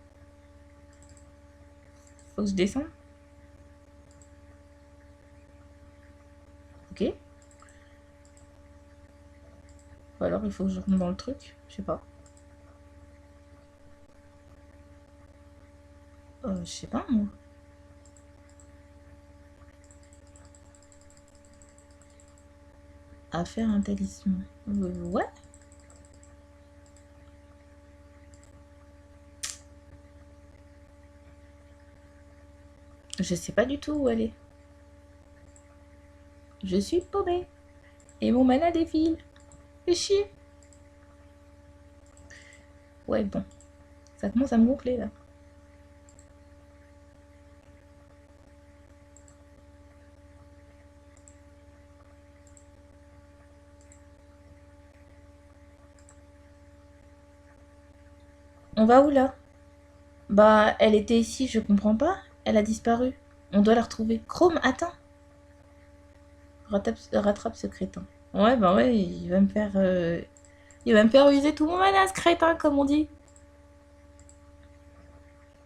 Faut que je descende. Ok. Ou alors il faut que je rentre dans le truc, je sais pas. Je sais pas moi. À faire un talisman. Ouais. Je sais pas du tout où aller. Je suis paumée. Et mon mana défile. Fais chier. Ouais, bon. Ça commence à me gonfler là. On va où là? Bah, elle était ici, je comprends pas. Elle a disparu. On doit la retrouver. Chrome, attends. Rattrape ce crétin. Ouais, bah ouais, il va me faire... Il va me faire user tout mon mana, ce crétin, comme on dit.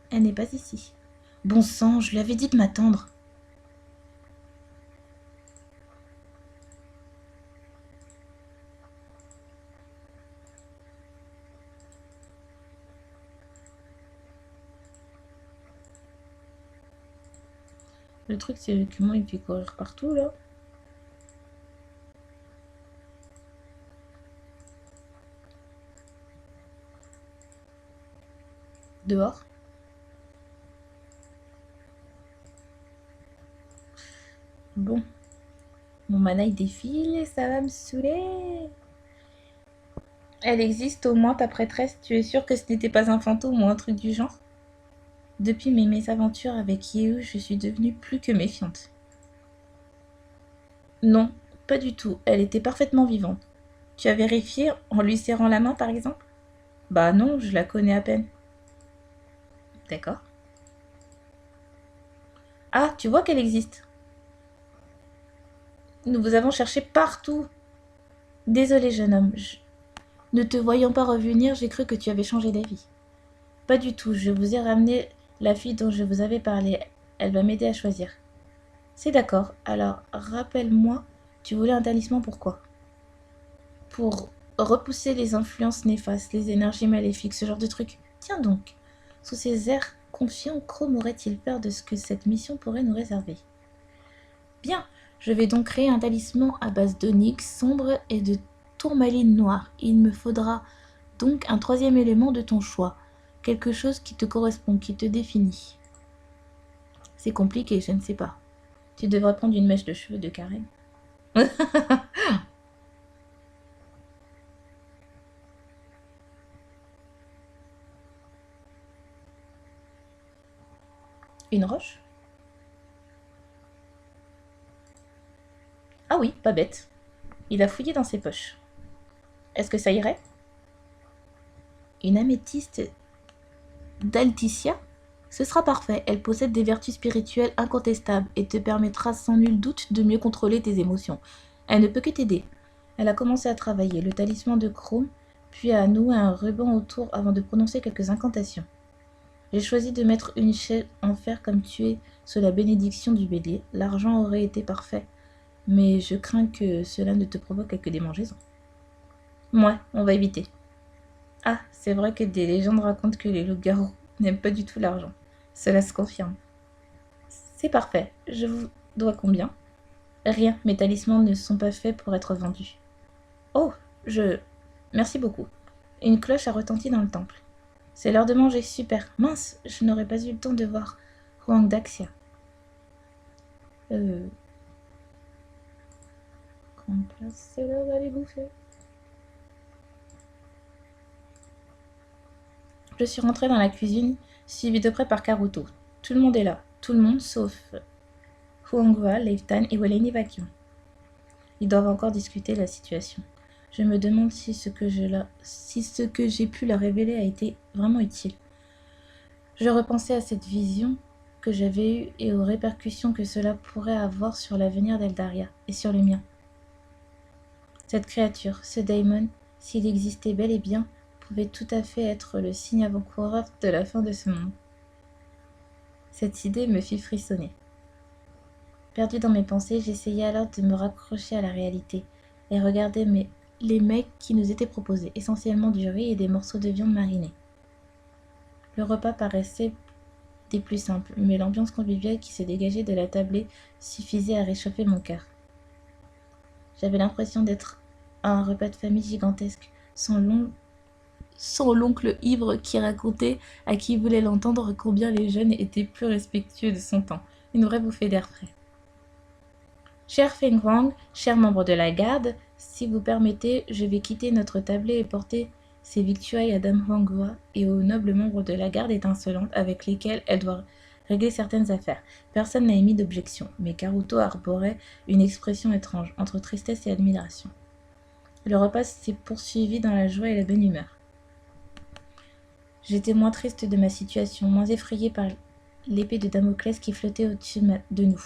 Elle n'est pas ici. Bon sang, je lui avais dit de m'attendre. Le truc, c'est que moi, il fait courir partout, là. Dehors. Bon. Mon mana, il défile et ça va me saouler. Elle existe au moins, ta prêtresse. Tu es sûre que ce n'était pas un fantôme ou un truc du genre? Depuis mes mésaventures avec Yeu, je suis devenue plus que méfiante. Non, pas du tout. Elle était parfaitement vivante. Tu as vérifié en lui serrant la main, par exemple? Bah non, je la connais à peine. D'accord. Ah, tu vois qu'elle existe. Nous vous avons cherché partout. Désolé, jeune homme. Ne te voyant pas revenir, j'ai cru que tu avais changé d'avis. Pas du tout, je vous ai ramené la fille dont je vous avais parlé. Elle va m'aider à choisir. C'est d'accord, alors rappelle-moi, tu voulais un talisman pourquoi? Pour repousser les influences néfastes, les énergies maléfiques, ce genre de truc. Tiens donc, sous ces airs confiants, Chrome aurait-il peur de ce que cette mission pourrait nous réserver? Bien, je vais donc créer un talisman à base d'onyx sombre et de tourmaline noire. Il me faudra donc un troisième élément de ton choix, quelque chose qui te correspond, qui te définit. C'est compliqué, je ne sais pas. Tu devrais prendre une mèche de cheveux de Karen. Une roche? Ah oui, pas bête. Il a fouillé dans ses poches. Est-ce que ça irait? Une améthyste d'Alticia? Ce sera parfait, elle possède des vertus spirituelles incontestables et te permettra sans nul doute de mieux contrôler tes émotions. Elle ne peut que t'aider. Elle a commencé à travailler le talisman de Chrome, puis à nouer un ruban autour avant de prononcer quelques incantations. J'ai choisi de mettre une échelle en fer comme tu es sous la bénédiction du bélier. L'argent aurait été parfait, mais je crains que cela ne te provoque quelques démangeaisons. Ouais, on va éviter. Ah, c'est vrai que des légendes racontent que les loups-garous n'aiment pas du tout l'argent. Cela se confirme. C'est parfait. Je vous dois combien? Rien, mes talismans ne sont pas faits pour être vendus. Oh, Merci beaucoup. Une cloche a retenti dans le temple. C'est l'heure de manger, super. Mince, je n'aurais pas eu le temps de voir Huang Daxia. Grande place, c'est l'heure d'aller bouffer. Je suis rentrée dans la cuisine, suivie de près par Karuto. Tout le monde est là. Tout le monde sauf Huanghua, Leiftan et Weleni Vacuum. Ils doivent encore discuter la situation. Je me demande si ce que j'ai pu leur révéler a été vraiment utile. Je repensais à cette vision que j'avais eue et aux répercussions que cela pourrait avoir sur l'avenir d'Eldaria et sur le mien. Cette créature, ce daimon, s'il existait bel et bien, pouvait tout à fait être le signe avant-coureur de la fin de ce monde. Cette idée me fit frissonner. Perdu dans mes pensées, j'essayais alors de me raccrocher à la réalité et regarder les mets qui nous étaient proposés, essentiellement du riz et des morceaux de viande marinée. Le repas paraissait des plus simples, mais l'ambiance conviviale qui se dégageait de la tablée suffisait à réchauffer mon cœur. J'avais l'impression d'être à un repas de famille gigantesque, sans l'oncle ivre qui racontait à qui voulait l'entendre combien les jeunes étaient plus respectueux de son temps. Une vraie bouffée d'air frais. Cher Feng Huang, cher membre de la garde, si vous permettez, je vais quitter notre tablée et porter ces victuailles à Dame Huanghua et aux nobles membres de la garde étincelante avec lesquels elle doit régler certaines affaires. Personne n'a émis d'objection, mais Karuto arborait une expression étrange, entre tristesse et admiration. Le repas s'est poursuivi dans la joie et la bonne humeur. J'étais moins triste de ma situation, moins effrayée par l'épée de Damoclès qui flottait au-dessus de nous.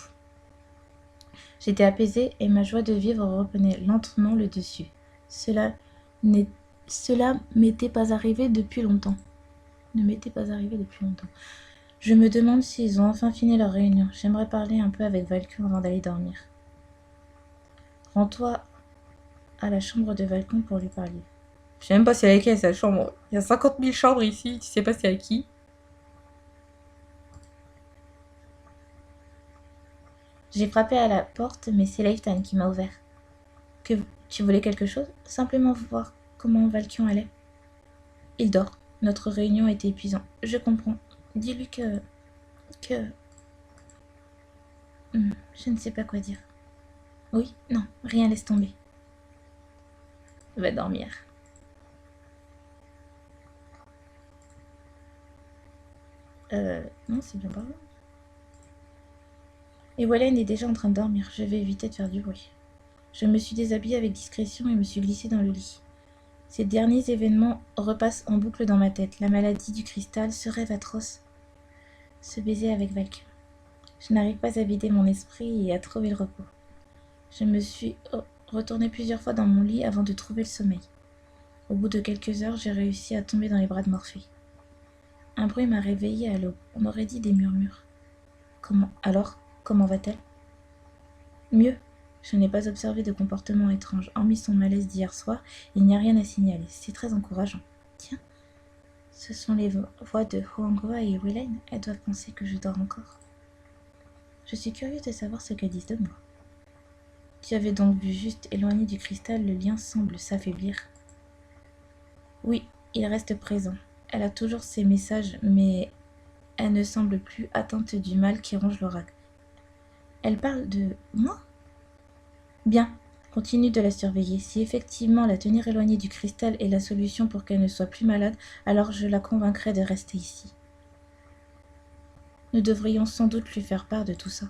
J'étais apaisée et ma joie de vivre reprenait lentement le dessus. Cela m'était pas arrivé depuis longtemps. Je me demande s'ils ont enfin fini leur réunion. J'aimerais parler un peu avec Valcon avant d'aller dormir. Rends-toi à la chambre de Valcon pour lui parler. Je sais même pas c'est laquelle sa chambre. Il y a 50 000 chambres ici, tu sais pas c'est à qui. J'ai frappé à la porte, mais c'est Leiftan qui m'a ouvert. Que tu voulais quelque chose? Simplement voir comment Valkion allait. Il dort. Notre réunion était épuisante. Je comprends. Dis-lui que... je ne sais pas quoi dire. Oui, non, rien, laisse tomber. Va dormir. Non, c'est bien pas grave. Et Wallen est déjà en train de dormir. Je vais éviter de faire du bruit. Je me suis déshabillée avec discrétion et me suis glissée dans le lit. Ces derniers événements repassent en boucle dans ma tête. La maladie du cristal, ce rêve atroce, ce baiser avec Valkyrie. Je n'arrive pas à vider mon esprit et à trouver le repos. Je me suis retournée plusieurs fois dans mon lit avant de trouver le sommeil. Au bout de quelques heures, j'ai réussi à tomber dans les bras de Morphée. Un bruit m'a réveillée à l'aube. On aurait dit des murmures. Comment va-t-elle? Mieux. Je n'ai pas observé de comportement étrange. Hormis son malaise d'hier soir, il n'y a rien à signaler. C'est très encourageant. Tiens, ce sont les voix de Huanghua et Welaine. Elles doivent penser que je dors encore. Je suis curieux de savoir ce qu'elles disent de moi. Tu avais donc vu juste éloigné du cristal, le lien semble s'affaiblir. Oui, il reste présent. Elle a toujours ses messages, mais elle ne semble plus atteinte du mal qui ronge l'oracle. Elle parle de moi? Bien, continue de la surveiller. Si effectivement la tenir éloignée du cristal est la solution pour qu'elle ne soit plus malade, alors je la convaincrai de rester ici. Nous devrions sans doute lui faire part de tout ça.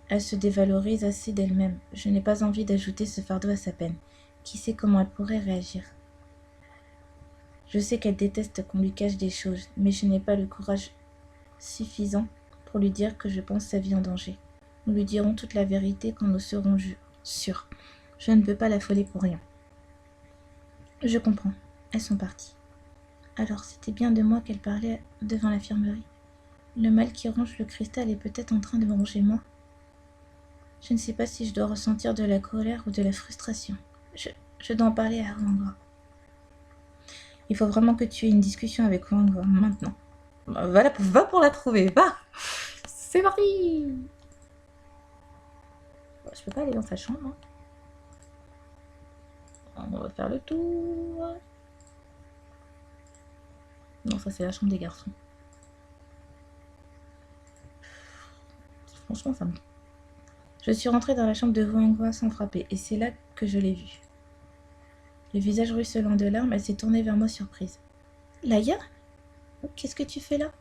Elle se dévalorise assez d'elle-même. Je n'ai pas envie d'ajouter ce fardeau à sa peine. Qui sait comment elle pourrait réagir? Je sais qu'elle déteste qu'on lui cache des choses, mais je n'ai pas le courage suffisant pour lui dire que je pense sa vie en danger. Nous lui dirons toute la vérité quand nous serons sûrs. Je ne veux pas l'affoler pour rien. Je comprends. Elles sont parties. Alors c'était bien de moi qu'elle parlait devant l'infirmerie. Le mal qui ronge le cristal est peut-être en train de me ronger moi. Je ne sais pas si je dois ressentir de la colère ou de la frustration. Je dois en parler à Huanghua. Il faut vraiment que tu aies une discussion avec Huanghua maintenant. Va pour la trouver, va! C'est parti! Bon, je peux pas aller dans sa chambre. Hein. On va faire le tour. Non, ça c'est la chambre des garçons. Franchement, ça me... Je suis rentrée dans la chambre de Huanghua sans frapper, et c'est là que je l'ai vue. Le visage ruisselant de larmes, elle s'est tournée vers moi surprise. Laïa? Qu'est-ce que tu fais là?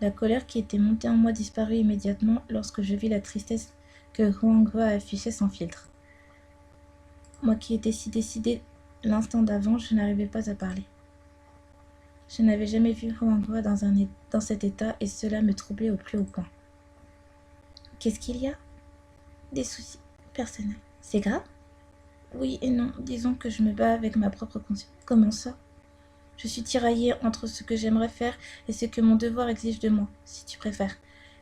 La colère qui était montée en moi disparut immédiatement lorsque je vis la tristesse que Huanghua affichait sans filtre. Moi qui étais si décidée l'instant d'avant, je n'arrivais pas à parler. Je n'avais jamais vu Huanghua dans cet état et cela me troublait au plus haut point. Qu'est-ce qu'il y a? Des soucis personnels. C'est grave? Oui et non. Disons que je me bats avec ma propre conscience. Comment ça? Je suis tiraillée entre ce que j'aimerais faire et ce que mon devoir exige de moi, si tu préfères.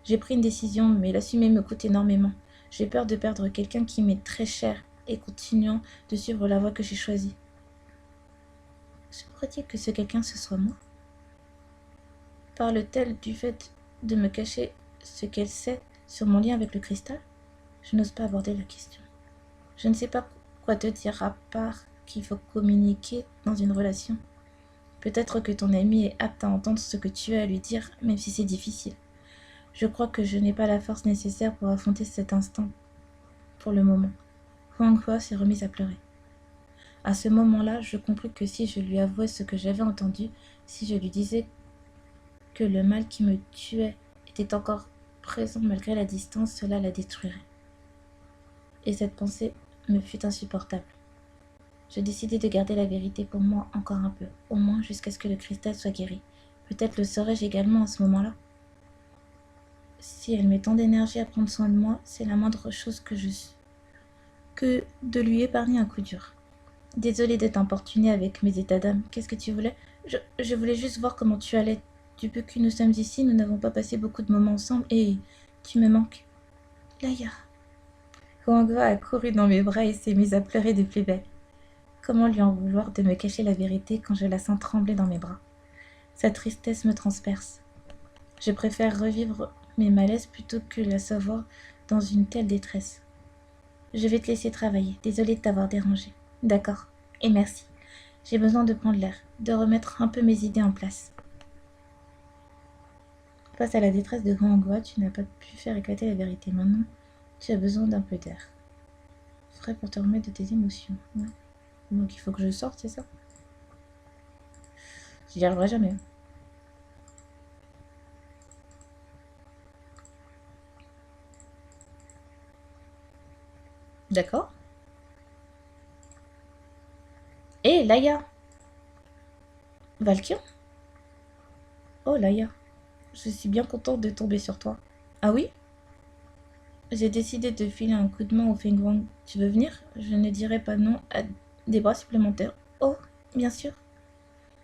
J'ai pris une décision, mais l'assumer me coûte énormément. J'ai peur de perdre quelqu'un qui m'est très cher et continuant de suivre la voie que j'ai choisie. Je pourrais-il que ce quelqu'un ce soit moi? Parle-t-elle du fait de me cacher ce qu'elle sait sur mon lien avec le cristal? Je n'ose pas aborder la question. Je ne sais pas quoi te dire à part qu'il faut communiquer dans une relation. Peut-être que ton ami est apte à entendre ce que tu as à lui dire, même si c'est difficile. Je crois que je n'ai pas la force nécessaire pour affronter cet instant, pour le moment. Huanghua s'est remise à pleurer. À ce moment-là, je compris que si je lui avouais ce que j'avais entendu, si je lui disais que le mal qui me tuait était encore présent malgré la distance, cela la détruirait. Et cette pensée me fut insupportable. Je décidai de garder la vérité pour moi encore un peu, au moins jusqu'à ce que le cristal soit guéri. Peut-être le serais-je également à ce moment-là. Si elle met tant d'énergie à prendre soin de moi, c'est la moindre chose que de lui épargner un coup dur. Désolée de t'importuner avec mes états d'âme. Qu'est-ce que tu voulais? Je voulais juste voir comment tu allais. Depuis que nous sommes ici, nous n'avons pas passé beaucoup de moments ensemble et tu me manques. Laïa. Huanghua a couru dans mes bras et s'est mise à pleurer de plus belle. Comment lui en vouloir de me cacher la vérité quand je la sens trembler dans mes bras? Sa tristesse me transperce. Je préfère revivre mes malaises plutôt que la savoir dans une telle détresse. Je vais te laisser travailler. Désolée de t'avoir dérangé. D'accord. Et merci. J'ai besoin de prendre l'air, de remettre un peu mes idées en place. Face à la détresse de Huanghua, tu n'as pas pu faire éclater la vérité. Maintenant, tu as besoin d'un peu d'air. Frais pour te remettre de tes émotions. Ouais. Donc il faut que je sorte, c'est ça? J'y arriverai jamais. D'accord. Hé, Laïa! Valkyr? Oh, Laïa. Je suis bien contente de tomber sur toi. Ah oui? J'ai décidé de filer un coup de main au Feng Wang. Tu veux venir? Je ne dirai pas non Des bras supplémentaires. Oh, bien sûr.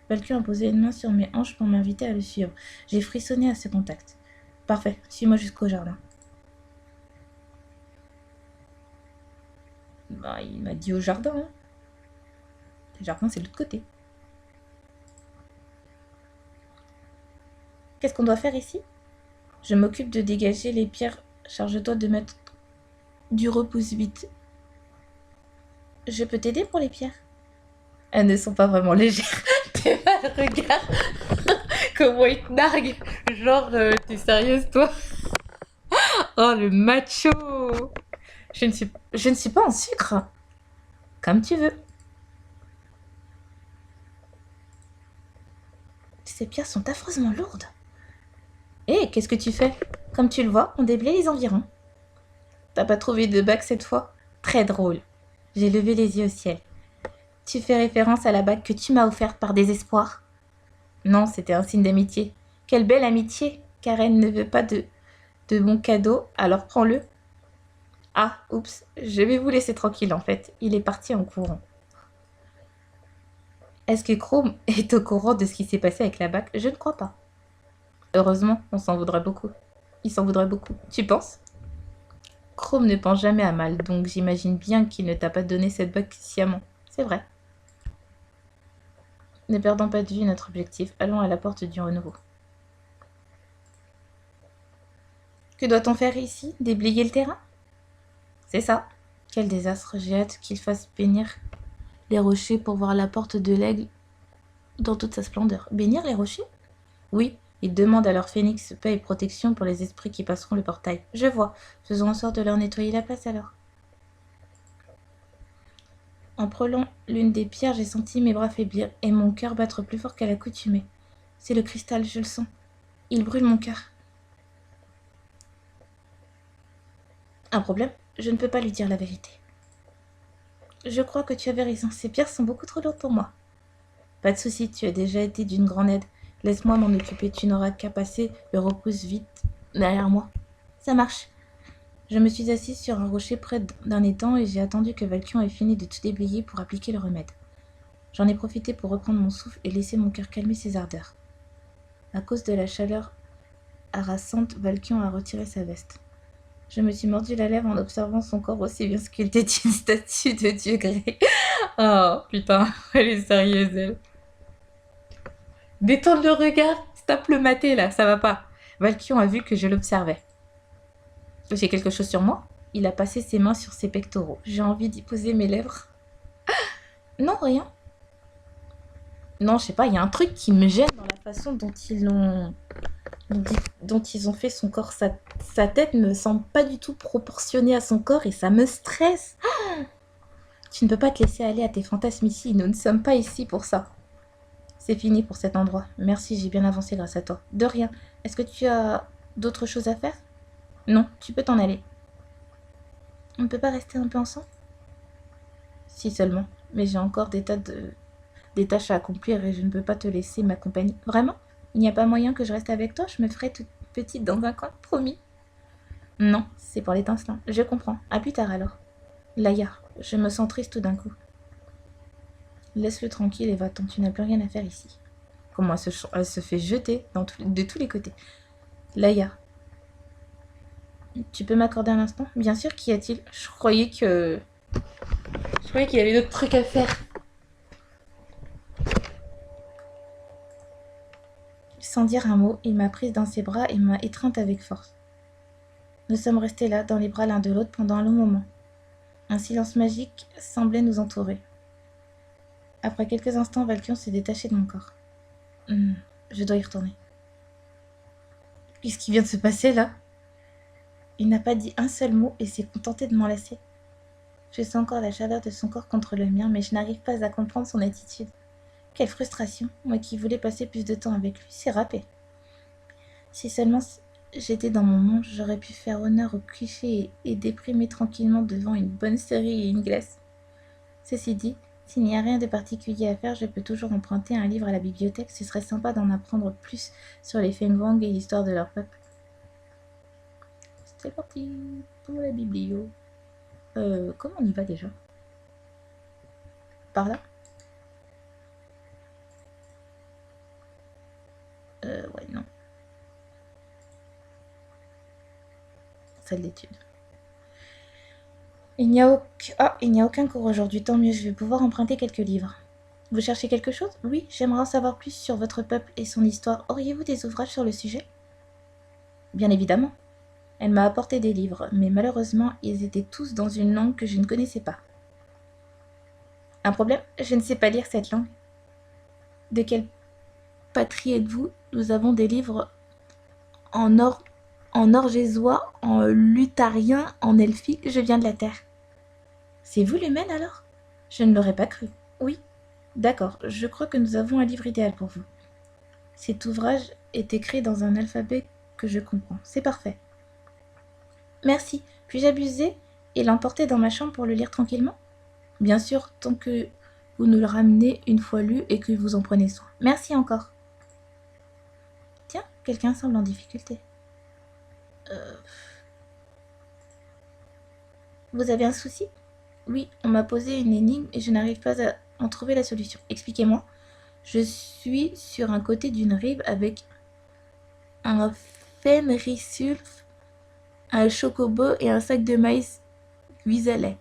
Valkyrie a posé une main sur mes hanches pour m'inviter à le suivre. J'ai frissonné à ce contact. Parfait, suis-moi jusqu'au jardin. Bah, il m'a dit au jardin. Hein. Le jardin, c'est de l'autre côté. Qu'est-ce qu'on doit faire ici? Je m'occupe de dégager les pierres. Charge-toi de mettre du repousse vite. Je peux t'aider pour les pierres? Elles ne sont pas vraiment légères. T'es pas le regard. Comment il te nargue. Genre, t'es sérieuse, toi? Oh, le macho. Je ne suis pas en sucre. Comme tu veux. Ces pierres sont affreusement lourdes. Hé, qu'est-ce que tu fais? Comme tu le vois, on déblaye les environs. T'as pas trouvé de bague cette fois? Très drôle. J'ai levé les yeux au ciel. Tu fais référence à la bague que tu m'as offerte par désespoir? Non, c'était un signe d'amitié. Quelle belle amitié! Karen ne veut pas de mon cadeau, alors prends-le. Ah, oups, je vais vous laisser tranquille en fait. Il est parti en courant. Est-ce que Chrome est au courant de ce qui s'est passé avec la bague? Je ne crois pas. Heureusement, on s'en voudrait beaucoup. Il s'en voudrait beaucoup. Tu penses? Chrome ne pense jamais à mal, donc j'imagine bien qu'il ne t'a pas donné cette bague sciemment. C'est vrai. Ne perdons pas de vue notre objectif. Allons à la porte du renouveau. Que doit-on faire ici? Déblayer le terrain? C'est ça. Quel désastre. J'ai hâte qu'il fasse bénir les rochers pour voir la porte de l'aigle dans toute sa splendeur. Bénir les rochers? Oui, ils demandent à leur phénix paix et protection pour les esprits qui passeront le portail. Je vois. Faisons en sorte de leur nettoyer la place alors. En prenant l'une des pierres, j'ai senti mes bras faiblir et mon cœur battre plus fort qu'à l'accoutumée. C'est le cristal, je le sens. Il brûle mon cœur. Un problème? Je ne peux pas lui dire la vérité. Je crois que tu avais raison, ces pierres sont beaucoup trop lourdes pour moi. Pas de souci, tu as déjà été d'une grande aide. Laisse-moi m'en occuper, tu n'auras qu'à passer le repousse vite derrière moi. Ça marche. Je me suis assise sur un rocher près d'un étang et j'ai attendu que Valkion ait fini de tout déblayer pour appliquer le remède. J'en ai profité pour reprendre mon souffle et laisser mon cœur calmer ses ardeurs. À cause de la chaleur harassante, Valkion a retiré sa veste. Je me suis mordu la lèvre en observant son corps aussi bien sculpté d'une statue de dieu grec. Oh putain, elle est sérieuse elle. Détendre le regard, stop le maté là, ça va pas. Valkion a vu que je l'observais. J'ai quelque chose sur moi? Il a passé ses mains sur ses pectoraux. J'ai envie d'y poser mes lèvres. Non, rien. Non, je sais pas, il y a un truc qui me gêne dans la façon dont ils ont fait son corps. Sa tête me semble pas du tout proportionnée à son corps et ça me stresse. Tu ne peux pas te laisser aller à tes fantasmes ici. Nous ne sommes pas ici pour ça. C'est fini pour cet endroit. Merci, j'ai bien avancé grâce à toi. De rien. Est-ce que tu as d'autres choses à faire? Non, tu peux t'en aller. On ne peut pas rester un peu ensemble? Si seulement. Mais j'ai encore des tâches à accomplir et je ne peux pas te laisser m'accompagner. Vraiment? Il n'y a pas moyen que je reste avec toi? Je me ferai toute petite dans un coin, promis. Non, c'est pour l'étincelant. Je comprends. À plus tard alors. Laïa, je me sens triste tout d'un coup. Laisse-le tranquille et va-t'en, tu n'as plus rien à faire ici. Comment elle se fait jeter de tous les côtés. Laïa, tu peux m'accorder un instant? Bien sûr, qu'y a-t-il? Je croyais qu'il y avait d'autres trucs à faire. Sans dire un mot, il m'a prise dans ses bras et m'a étreinte avec force. Nous sommes restés là, dans les bras l'un de l'autre, pendant un long moment. Un silence magique semblait nous entourer. Après quelques instants, Valkion s'est détaché de mon corps. Je dois y retourner. Qu'est-ce qui vient de se passer là? Il n'a pas dit un seul mot et s'est contenté de m'enlacer. Je sens encore la chaleur de son corps contre le mien, mais je n'arrive pas à comprendre son attitude. Quelle frustration, moi qui voulais passer plus de temps avec lui, c'est râpé. Si seulement j'étais dans mon monde, j'aurais pu faire honneur au cliché et déprimer tranquillement devant une bonne série et une glace. Ceci dit, s'il n'y a rien de particulier à faire, je peux toujours emprunter un livre à la bibliothèque, ce serait sympa d'en apprendre plus sur les Fengwang et l'histoire de leur peuple. C'est parti pour la biblio. Comment on y va déjà? par là. Ouais, non. Salle d'études. Il n'y a aucun cours aujourd'hui, tant mieux, je vais pouvoir emprunter quelques livres. Vous cherchez quelque chose? Oui, j'aimerais en savoir plus sur votre peuple et son histoire. Auriez-vous des ouvrages sur le sujet? Bien évidemment. Elle m'a apporté des livres, mais malheureusement, ils étaient tous dans une langue que je ne connaissais pas. Un problème? Je ne sais pas lire cette langue. De quelle patrie êtes-vous? Nous avons des livres en norgezois, en lutarien, en elfique. Je viens de la Terre. C'est vous l'humaine alors? Je ne l'aurais pas cru. Oui. D'accord, je crois que nous avons un livre idéal pour vous. Cet ouvrage est écrit dans un alphabet que je comprends. C'est parfait. Merci. Puis-je abuser et l'emporter dans ma chambre pour le lire tranquillement? Bien sûr, tant que vous nous le ramenez une fois lu et que vous en prenez soin. Merci encore. Tiens, quelqu'un semble en difficulté. Vous avez un souci? Oui, on m'a posé une énigme et je n'arrive pas à en trouver la solution. Expliquez-moi. Je suis sur un côté d'une rive avec un fenrisulf, un chocobo et un sac de maïs cuit à lait.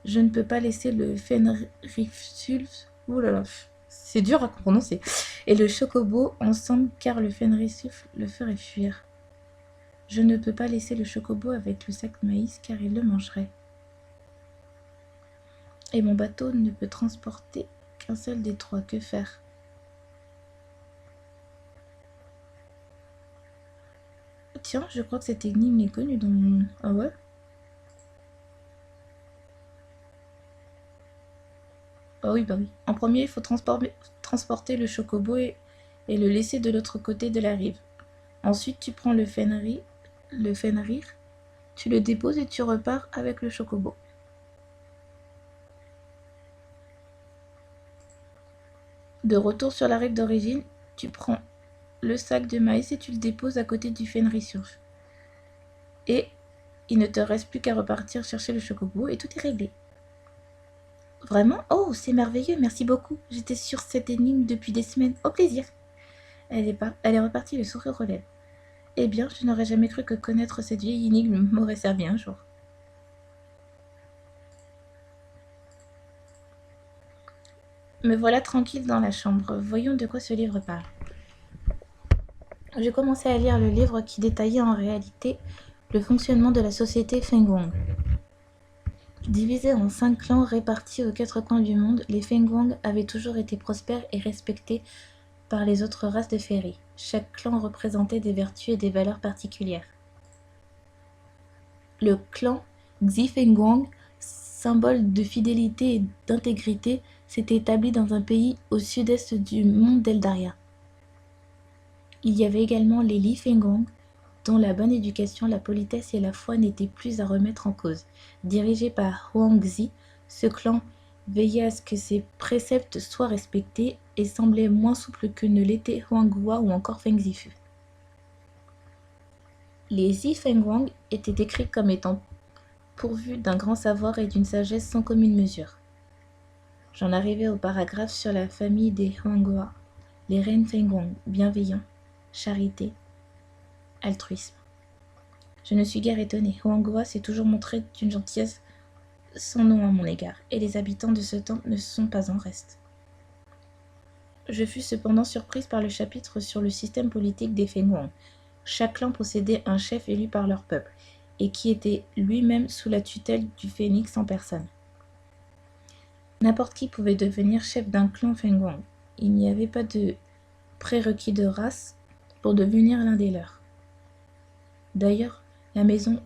Je ne peux pas laisser le fenrisulf, oh là là, c'est dur à prononcer, et le chocobo ensemble car le fenrisulf le ferait fuir. Je ne peux pas laisser le chocobo avec le sac de maïs car il le mangerait. Et mon bateau ne peut transporter qu'un seul des trois. Que faire? Tiens, je crois que cette énigme est connue dans mon... Ah ouais? Ah oui, bah oui. En premier, il faut transporter le chocobo et le laisser de l'autre côté de la rive. Ensuite, tu prends le fenrir, tu le déposes et tu repars avec le chocobo. De retour sur la rive d'origine, tu prends le sac de maïs et tu le déposes à côté du fenrir. Et il ne te reste plus qu'à repartir chercher le chocobo et tout est réglé. Vraiment? Oh, c'est merveilleux, merci beaucoup. J'étais sur cette énigme depuis des semaines. Au plaisir. Elle est repartie, le sourire aux lèvres. Eh bien, je n'aurais jamais cru que connaître cette vieille énigme m'aurait servi un jour. Me voilà tranquille dans la chambre. Voyons de quoi ce livre parle. J'ai commencé à lire le livre qui détaillait en réalité le fonctionnement de la société Fenghuang. Divisés en 5 clans répartis aux 4 coins du monde, les Fenghuang avaient toujours été prospères et respectés par les autres races de Fairy. Chaque clan représentait des vertus et des valeurs particulières. Le clan Xi Fenghuang, symbole de fidélité et d'intégrité, s'était établi dans un pays au sud-est du monde d'Eldaria. Il y avait également les Li Fenghuang, dont la bonne éducation, la politesse et la foi n'étaient plus à remettre en cause. Dirigé par Huang Zi, ce clan veillait à ce que ses préceptes soient respectés et semblait moins souple que ne l'était Huang Hua ou encore Feng Zifu. Les Zi Fenghuang étaient décrits comme étant pourvus d'un grand savoir et d'une sagesse sans commune mesure. J'en arrivais au paragraphe sur la famille des Huanghua, les reines Fenghuang, bienveillants, charité, altruisme. Je ne suis guère étonnée. Huanghua s'est toujours montré d'une gentillesse sans nom à mon égard, et les habitants de ce temps ne sont pas en reste. Je fus cependant surprise par le chapitre sur le système politique des Fenghuang. Chaque clan possédait un chef élu par leur peuple, et qui était lui-même sous la tutelle du phénix en personne. N'importe qui pouvait devenir chef d'un clan Fenghuang. Il n'y avait pas de prérequis de race pour devenir l'un des leurs. D'ailleurs, la maison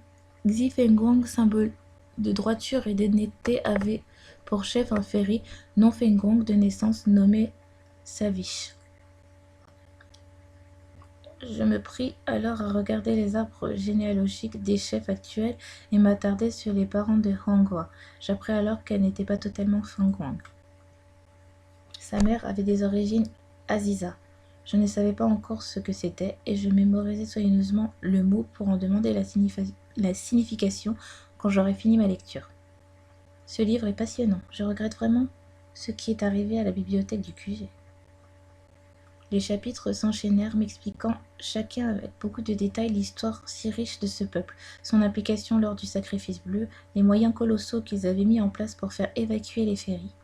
Xi Fenghuang, symbole de droiture et d'honnêteté, avait pour chef un Fairy non Fenghuang de naissance nommé Savish. Je me pris alors à regarder les arbres généalogiques des chefs actuels et m'attarder sur les parents de Huanghua. J'appris alors qu'elle n'était pas totalement Fenghuang. Sa mère avait des origines Aziza. Je ne savais pas encore ce que c'était et je mémorisais soigneusement le mot pour en demander la signification quand j'aurais fini ma lecture. Ce livre est passionnant. Je regrette vraiment ce qui est arrivé à la bibliothèque du QG. Les chapitres s'enchaînèrent, m'expliquant chacun avec beaucoup de détails l'histoire si riche de ce peuple, son implication lors du sacrifice bleu, les moyens colossaux qu'ils avaient mis en place pour faire évacuer les ferries.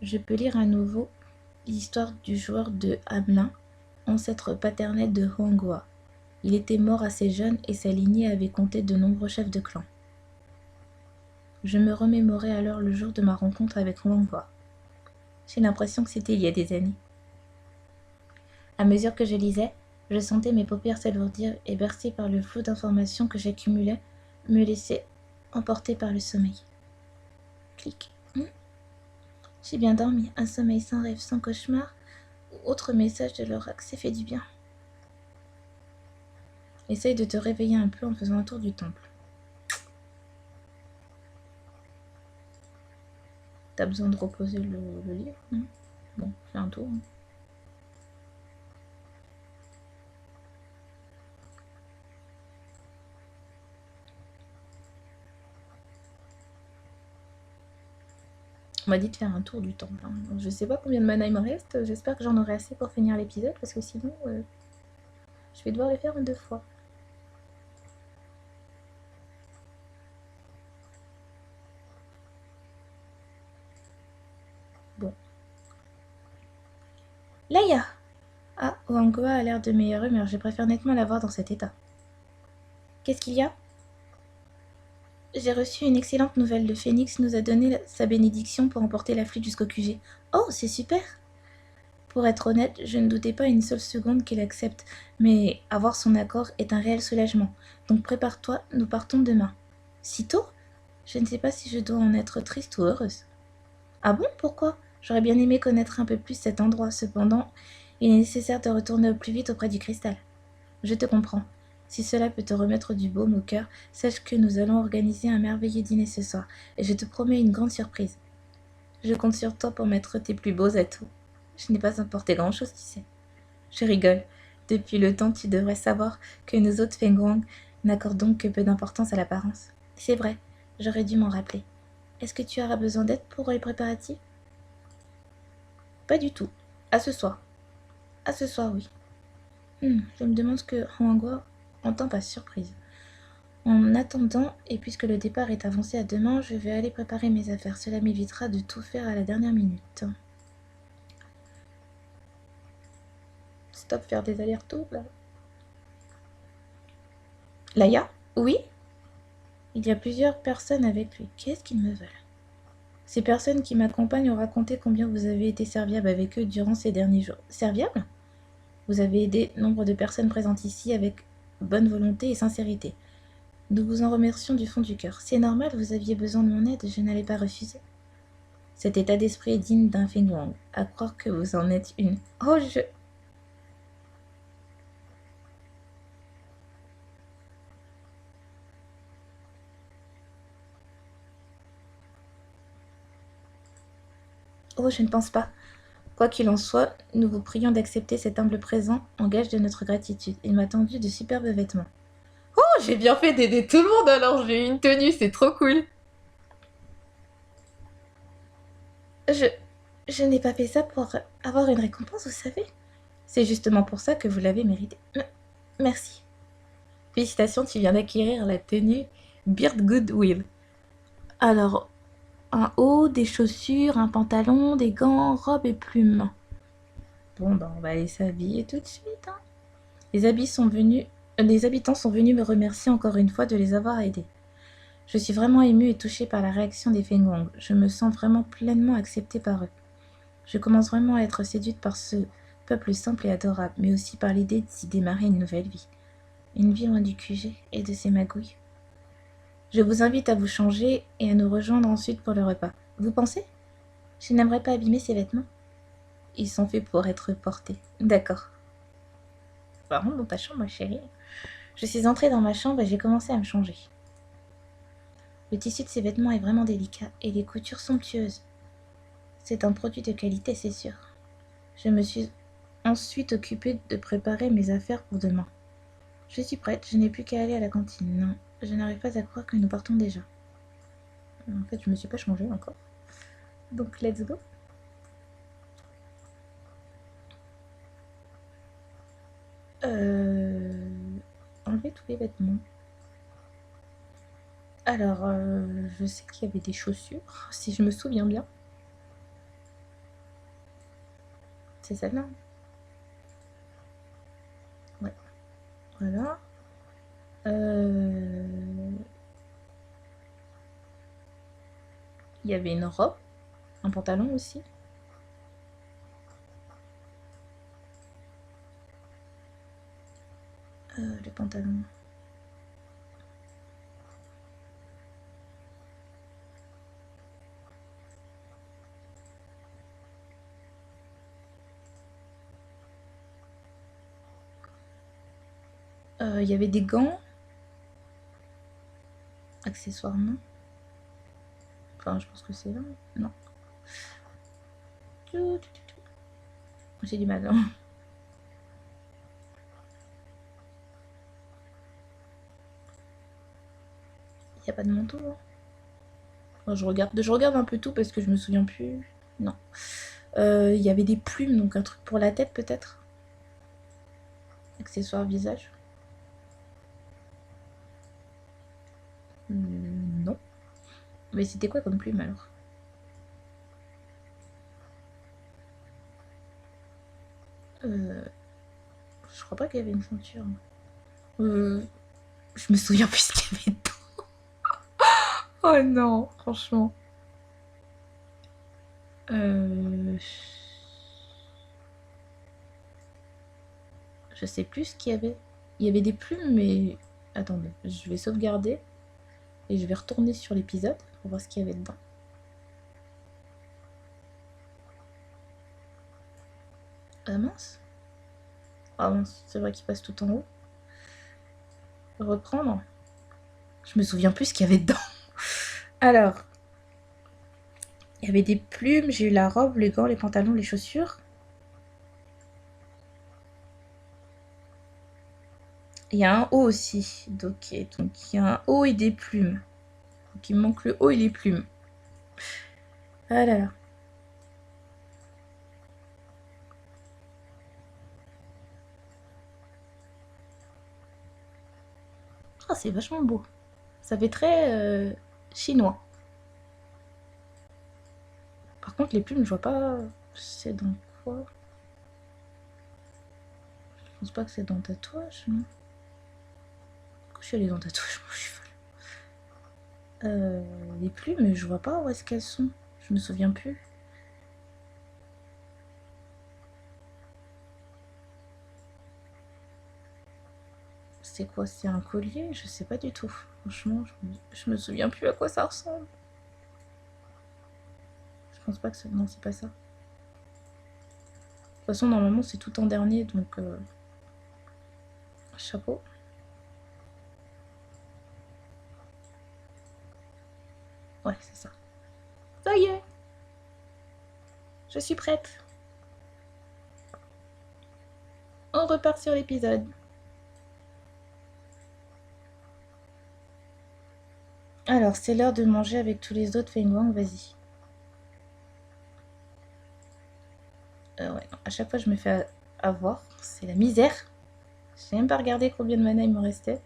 Je peux lire à nouveau l'histoire du joueur de Hamelin, ancêtre paternel de Huanghua. Il était mort assez jeune et sa lignée avait compté de nombreux chefs de clan. Je me remémorais alors le jour de ma rencontre avec Huanghua. J'ai l'impression que c'était il y a des années. À mesure que je lisais, je sentais mes paupières s'alourdir et, bercées par le flot d'informations que j'accumulais, me laisser emporter par le sommeil. Clic. J'ai bien dormi, un sommeil sans rêve, sans cauchemar, ou autre message de l'oracle, c'est fait du bien. Essaye de te réveiller un peu en faisant un tour du temple. T'as besoin de reposer le livre, non? Bon, fais un tour. On m'a dit de faire un tour du temple. Hein. Je sais pas combien de mana il me reste. J'espère que j'en aurai assez pour finir l'épisode parce que sinon, je vais devoir le faire en 2 fois. Bon. Laïa! Ah, Huanghua a l'air de meilleure humeur. Je préfère nettement la voir dans cet état. Qu'est-ce qu'il y a? J'ai reçu une excellente nouvelle. Le Phénix nous a donné sa bénédiction pour emporter la flûte jusqu'au QG. Oh, c'est super! Pour être honnête, je ne doutais pas une seule seconde qu'il accepte, mais avoir son accord est un réel soulagement. Donc prépare-toi, nous partons demain. Si tôt? Je ne sais pas si je dois en être triste ou heureuse. Ah bon, pourquoi? J'aurais bien aimé connaître un peu plus cet endroit. Cependant, il est nécessaire de retourner au plus vite auprès du cristal. Je te comprends. Si cela peut te remettre du baume au cœur, sache que nous allons organiser un merveilleux dîner ce soir, et je te promets une grande surprise. Je compte sur toi pour mettre tes plus beaux atouts. Je n'ai pas apporté grand-chose, tu sais. Je rigole. Depuis le temps, tu devrais savoir que nous autres Fenghuang n'accordons que peu d'importance à l'apparence. C'est vrai, j'aurais dû m'en rappeler. Est-ce que tu auras besoin d'aide pour les préparatifs? Pas du tout. À ce soir. À ce soir, oui. Je me demande ce que Huanghua entend par surprise. En attendant, et puisque le départ est avancé à demain, je vais aller préparer mes affaires. Cela m'évitera de tout faire à la dernière minute. Stop, faire des allers-retours, là. Laïa? Oui? Il y a plusieurs personnes avec lui. Qu'est-ce qu'ils me veulent? Ces personnes qui m'accompagnent ont raconté combien vous avez été serviable avec eux durant ces derniers jours. Serviable? Vous avez aidé nombre de personnes présentes ici avec bonne volonté et sincérité. Nous vous en remercions du fond du cœur. C'est normal, vous aviez besoin de mon aide, je n'allais pas refuser. Cet état d'esprit est digne d'un Fenghuang. À croire que vous en êtes une. Oh, Oh, je ne pense pas. Quoi qu'il en soit, nous vous prions d'accepter cet humble présent en gage de notre gratitude. Il m'a tendu de superbes vêtements. Oh, j'ai bien fait d'aider tout le monde alors, j'ai eu une tenue, c'est trop cool. Je n'ai pas fait ça pour avoir une récompense, vous savez. C'est justement pour ça que vous l'avez mérité. Merci. Félicitations, tu viens d'acquérir la tenue Beard Goodwill. Alors, un haut, des chaussures, un pantalon, des gants, robe et plumes. Bon, ben, on va aller s'habiller tout de suite. Hein. Les habitants sont venus me remercier encore une fois de les avoir aidés. Je suis vraiment émue et touchée par la réaction des Fenghuang. Je me sens vraiment pleinement acceptée par eux. Je commence vraiment à être séduite par ce peuple simple et adorable, mais aussi par l'idée d'y démarrer une nouvelle vie. Une vie loin du QG et de ses magouilles. Je vous invite à vous changer et à nous rejoindre ensuite pour le repas. Vous pensez? Je n'aimerais pas abîmer ces vêtements. Ils sont faits pour être portés. D'accord. Rentre dans ta chambre, ma chérie. Je suis entrée dans ma chambre et j'ai commencé à me changer. Le tissu de ces vêtements est vraiment délicat et les coutures somptueuses. C'est un produit de qualité, c'est sûr. Je me suis ensuite occupée de préparer mes affaires pour demain. Je suis prête, je n'ai plus qu'à aller à la cantine. Non, je n'arrive pas à croire que nous partons déjà. En fait, je me suis pas changée encore. Donc let's go. Enlever tous les vêtements. Alors, je sais qu'il y avait des chaussures, si je me souviens bien. C'est celle-là. Ouais. Voilà. Il y avait une robe, un pantalon aussi. Le pantalon. Il y avait des gants. Accessoires, non. Enfin, je pense que c'est là. Non. J'ai du mal. Hein. Il n'y a pas de manteau. Hein. Enfin, je regarde un peu tout parce que je me souviens plus. Non. Il y avait des plumes, donc un truc pour la tête peut-être. Accessoires visage. Non. Mais c'était quoi comme plume alors? Je crois pas qu'il y avait une ceinture. Je me souviens plus ce qu'il y avait dedans. Oh non, franchement. Je sais plus ce qu'il y avait. Il y avait des plumes, mais... Attendez, je vais sauvegarder. Et je vais retourner sur l'épisode pour voir ce qu'il y avait dedans. Ah mince. Ah mince, c'est vrai qu'il passe tout en haut. Reprendre. Je me souviens plus ce qu'il y avait dedans. Alors, il y avait des plumes, j'ai eu la robe, les gants, les pantalons, les chaussures. Il y a un haut aussi. Ok, donc il y a un haut et des plumes. Donc il me manque le haut et les plumes. Ah là là. Ah, c'est vachement beau. Ça fait très chinois. Par contre, les plumes, je vois pas. C'est dans quoi? Je pense pas que c'est dans tatouage, non? Pourquoi je suis allée dans tatouage? Moi, je suis folle. Les plumes, je vois pas où est-ce qu'elles sont. Je me souviens plus. C'est quoi? C'est un collier? Je sais pas du tout. Franchement, je me souviens plus à quoi ça ressemble. Je pense pas que c'est... Non, c'est pas ça. De toute façon, normalement, c'est tout en dernier, donc... Chapeau. Ouais, c'est ça. Ça y est! Je suis prête. On repart sur l'épisode. Alors, c'est l'heure de manger avec tous les autres. Fais une Wang, vas-y. Ouais, non, à chaque fois, je me fais avoir. C'est la misère. J'ai même pas regardé combien de mana il me restait.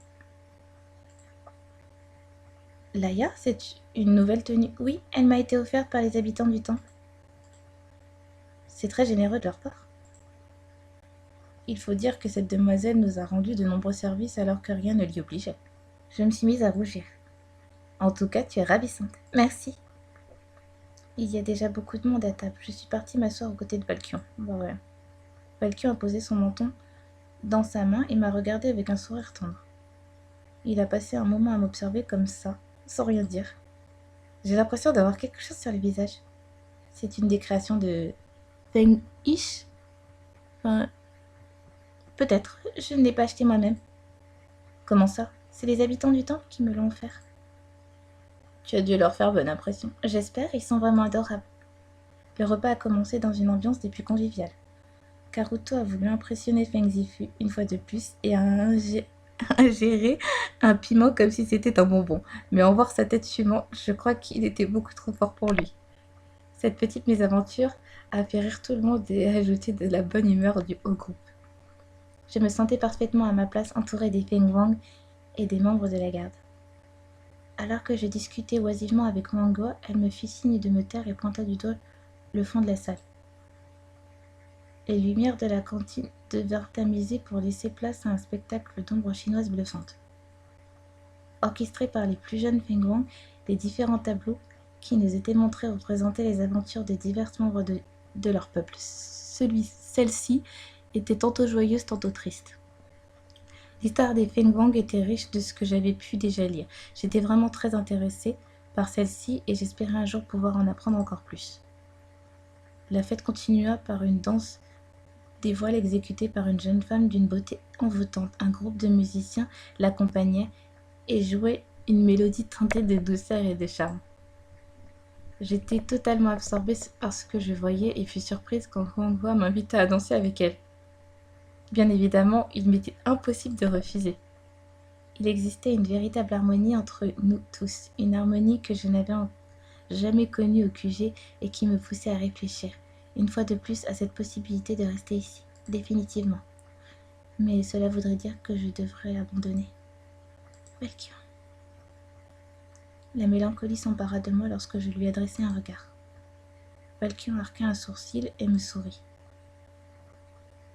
Laïa, c'est une nouvelle tenue. Oui, elle m'a été offerte par les habitants du temple. C'est très généreux de leur part. Il faut dire que cette demoiselle nous a rendu de nombreux services alors que rien ne l'y obligeait. Je me suis mise à rougir. En tout cas, tu es ravissante. Merci. Il y a déjà beaucoup de monde à table. Je suis partie m'asseoir aux côtés de Valkion. Bah ouais. Valkion a posé son menton dans sa main et m'a regardé avec un sourire tendre. Il a passé un moment à m'observer comme ça, sans rien dire. J'ai l'impression d'avoir quelque chose sur le visage. C'est une des créations de Feng Ish. Enfin, peut-être. Je ne l'ai pas acheté moi-même. Comment ça? C'est les habitants du temple qui me l'ont offert. Tu as dû leur faire bonne impression. J'espère, ils sont vraiment adorables. Le repas a commencé dans une ambiance des plus conviviales. Karuto a voulu impressionner Feng Zifu une fois de plus et a ingéré un piment comme si c'était un bonbon. Mais en voir sa tête fumante, je crois qu'il était beaucoup trop fort pour lui. Cette petite mésaventure a fait rire tout le monde et ajouté de la bonne humeur au groupe. Je me sentais parfaitement à ma place entourée des Feng Wang et des membres de la garde. Alors que je discutais oisivement avec Wango, elle me fit signe de me taire et pointa du doigt le fond de la salle. Les lumières de la cantine devinrent tamisées pour laisser place à un spectacle d'ombres chinoises bluffantes. Orchestrés par les plus jeunes Feng Wang, les différents tableaux qui nous étaient montrés représentaient les aventures de divers membres de leur peuple. Celle-ci était tantôt joyeuse, tantôt triste. L'histoire des Feng Wang était riche de ce que j'avais pu déjà lire. J'étais vraiment très intéressée par celle-ci et j'espérais un jour pouvoir en apprendre encore plus. La fête continua par une danse des voiles exécutée par une jeune femme d'une beauté envoûtante. Un groupe de musiciens l'accompagnait et jouait une mélodie teintée de douceur et de charme. J'étais totalement absorbée par ce que je voyais et fus surprise quand Huanghua m'invita à danser avec elle. Bien évidemment, il m'était impossible de refuser. Il existait une véritable harmonie entre nous tous, une harmonie que je n'avais jamais connue au QG et qui me poussait à réfléchir, une fois de plus, à cette possibilité de rester ici, définitivement. Mais cela voudrait dire que je devrais abandonner. Valkyrie. La mélancolie s'empara de moi lorsque je lui adressai un regard. Valkyrie arqua un sourcil et me sourit.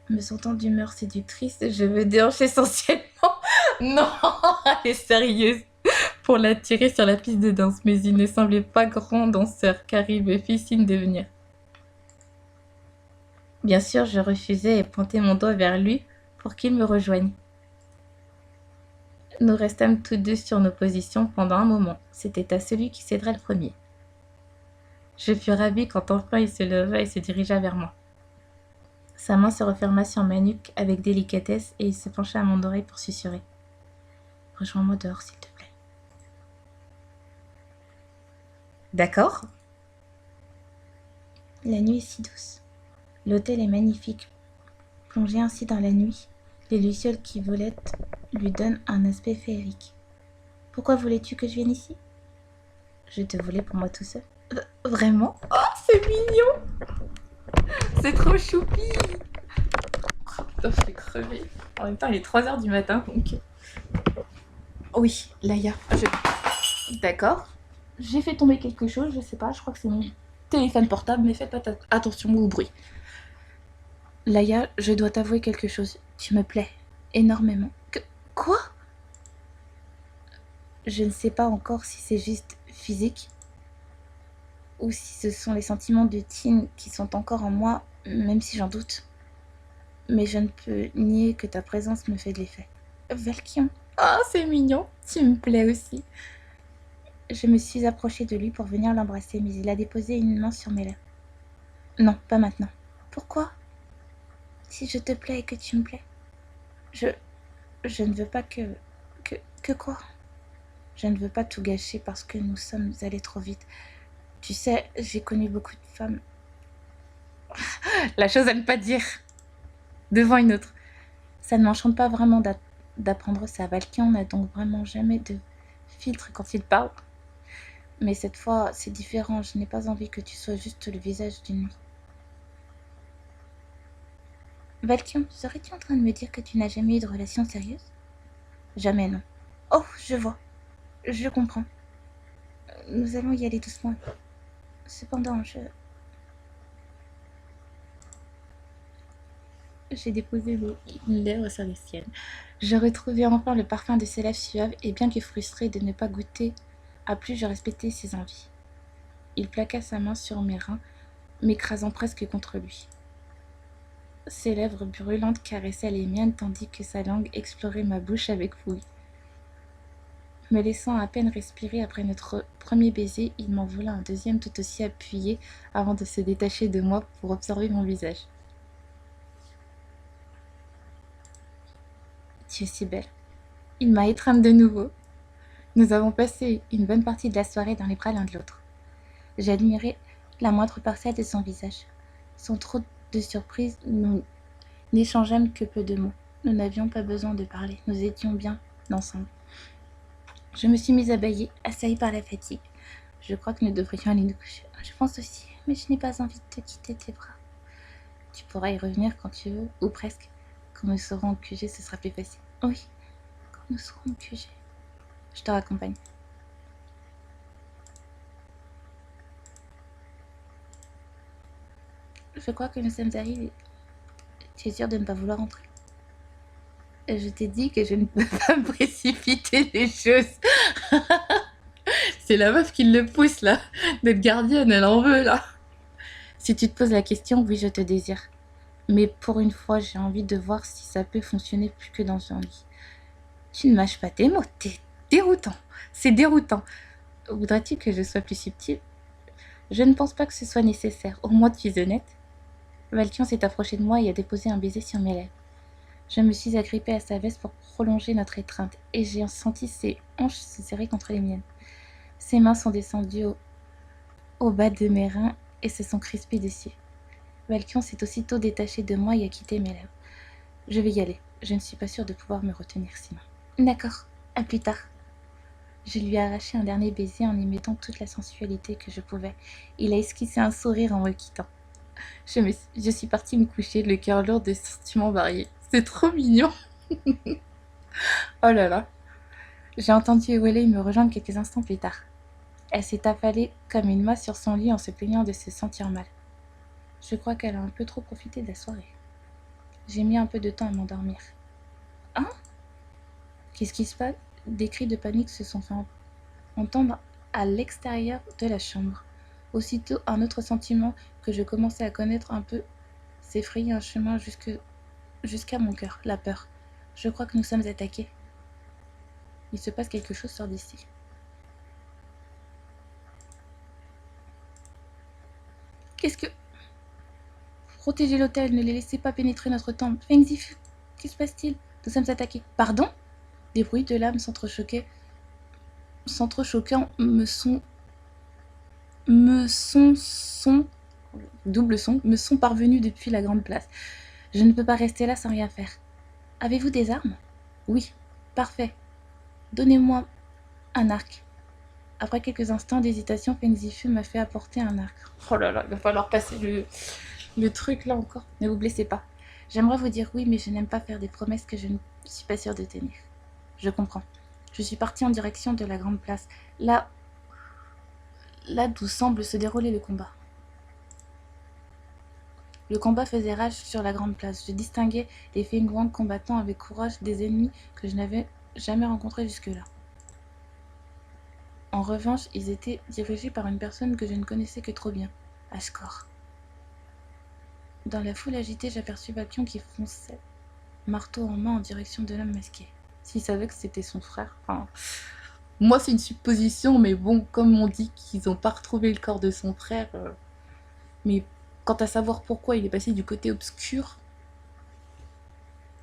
Me sentant d'humeur séductrice, je me déhanchai essentiellement. Non, elle est sérieuse. Pour l'attirer sur la piste de danse, mais il ne semblait pas grand danseur, car il me fit signe de venir. Bien sûr, je refusai et pointai mon doigt vers lui pour qu'il me rejoigne. Nous restâmes tous deux sur nos positions pendant un moment. C'était à celui qui céderait le premier. Je fus ravie quand enfin il se leva et se dirigea vers moi. Sa main se referma sur ma nuque avec délicatesse et il se pencha à mon oreille pour susurrer. « Rejoins-moi dehors, s'il te plaît. » D'accord. La nuit est si douce. L'hôtel est magnifique. Plongé ainsi dans la nuit, les lucioles qui volettent lui donnent un aspect féerique. Pourquoi voulais-tu que je vienne ici? Je te voulais pour moi tout seul. Vraiment? Oh, c'est mignon! C'est trop choupi! Oh, putain, je vais crever. En même temps, il est 3h du matin, donc... Oui, Laïa, D'accord. J'ai fait tomber quelque chose, je sais pas, je crois que c'est mon téléphone portable, mais faites pas attention au bruit. Laïa, je dois t'avouer quelque chose. Tu me plais énormément. Quoi? Je ne sais pas encore si c'est juste physique ou si ce sont les sentiments de Tin qui sont encore en moi, même si j'en doute. Mais je ne peux nier que ta présence me fait de l'effet. Valkyrie. Oh, c'est mignon. Tu me plais aussi. Je me suis approchée de lui pour venir l'embrasser, mais il a déposé une main sur mes lèvres. Non, pas maintenant. Pourquoi? Si je te plais et que tu me plais. Je ne veux pas que quoi? Je ne veux pas tout gâcher parce que nous sommes allés trop vite. Tu sais, j'ai connu beaucoup de femmes. La chose à ne pas dire devant une autre. Ça ne m'enchante pas vraiment d'apprendre ça. Valkyrie n'a donc vraiment jamais de filtre quand il parle. Mais cette fois, c'est différent. Je n'ai pas envie que tu sois juste le visage d'une nuit. Valkyrie, serais-tu en train de me dire que tu n'as jamais eu de relation sérieuse? Jamais, non. Oh, je vois. Je comprends. Nous allons y aller doucement. Cependant, j'ai déposé une lèvre sur les siennes. Je retrouvais enfin le parfum de ses lèvres suaves et bien que frustrée de ne pas goûter à plus, je respectais ses envies. Il plaqua sa main sur mes reins, m'écrasant presque contre lui. Ses lèvres brûlantes caressaient les miennes tandis que sa langue explorait ma bouche avec fouille. Me laissant à peine respirer après notre premier baiser, il m'en voula un deuxième tout aussi appuyé avant de se détacher de moi pour observer mon visage. Tu es si belle. Il m'a étreinte de nouveau. Nous avons passé une bonne partie de la soirée dans les bras l'un de l'autre. J'admirais la moindre parcelle de son visage. Sans trop de surprise, nous n'échangeâmes que peu de mots. Nous n'avions pas besoin de parler. Nous étions bien ensemble. Je me suis mise à bâiller, assaillie par la fatigue. Je crois que nous devrions aller nous coucher. Je pense aussi. mais je n'ai pas envie de te quitter tes bras. Tu pourras y revenir quand tu veux, ou presque. Quand nous serons au QG, ce sera plus facile. Oui, quand nous serons au QG. Je te raccompagne. Je crois que nous sommes arrivés. Tu es sûre de ne pas vouloir entrer? Je t'ai dit que je ne peux pas me précipiter les choses. C'est la meuf qui le pousse là. D'être gardienne, elle en veut là. Si tu te poses la question, oui, je te désire. Mais pour une fois, j'ai envie de voir si ça peut fonctionner plus que dans un lit. Tu ne mâches pas tes mots, t'es déroutant. C'est déroutant. Voudrais-tu que je sois plus subtile? Je ne pense pas que ce soit nécessaire. Au moins, tu es honnête. Valkion s'est approché de moi et a déposé un baiser sur mes lèvres. Je me suis agrippée à sa veste pour prolonger notre étreinte, et j'ai senti ses hanches se serrer contre les miennes. Ses mains sont descendues au bas de mes reins et se sont crispées dessus. Valkion s'est aussitôt détaché de moi et a quitté mes lèvres. Je vais y aller. Je ne suis pas sûre de pouvoir me retenir sinon. D'accord, à plus tard. Je lui ai arraché un dernier baiser en y mettant toute la sensualité que je pouvais. Il a esquissé un sourire en me quittant. Je suis partie me coucher, le cœur lourd de sentiments variés. C'est trop mignon. Oh là là. J'ai entendu Ewele me rejoindre quelques instants plus tard. Elle s'est affalée comme une masse sur son lit en se plaignant de se sentir mal. Je crois qu'elle a un peu trop profité de la soirée. J'ai mis un peu de temps à m'endormir. Hein? Qu'est-ce qui se passe? Des cris de panique se sont fait entendre à l'extérieur de la chambre. Aussitôt, un autre sentiment que je commençais à connaître un peu s'est frayé un chemin jusqu'à mon cœur, la peur. Je crois que nous sommes attaqués. Il se passe quelque chose sur d'ici. Qu'est-ce que... Protégez l'hôtel, ne les laissez pas pénétrer notre temple. Feng Zifu, que se passe-t-il? Nous sommes attaqués. Pardon? Des bruits de lames s'entrechoquant me sont parvenus depuis la grande place. Je ne peux pas rester là sans rien faire. Avez-vous des armes? Oui, parfait. Donnez-moi un arc. Après quelques instants d'hésitation, Feng Zifu m'a fait apporter un arc. Oh là là, il va falloir passer le truc là encore. Ne vous blessez pas. J'aimerais vous dire oui, mais je n'aime pas faire des promesses que je ne suis pas sûre de tenir. Je comprends. Je suis partie en direction de la grande place, là d'où semble se dérouler le combat. Le combat faisait rage sur la grande place. Je distinguais les Fengwang combattant avec courage des ennemis que je n'avais jamais rencontrés jusque-là. En revanche, ils étaient dirigés par une personne que je ne connaissais que trop bien, Ashkor. Dans la foule agitée, j'aperçus Valkion qui fonçait, marteau en main en direction de l'homme masqué. S'il savait que c'était son frère, enfin... Moi, c'est une supposition, mais bon, comme on dit qu'ils n'ont pas retrouvé le corps de son frère... Mais quant à savoir pourquoi il est passé du côté obscur...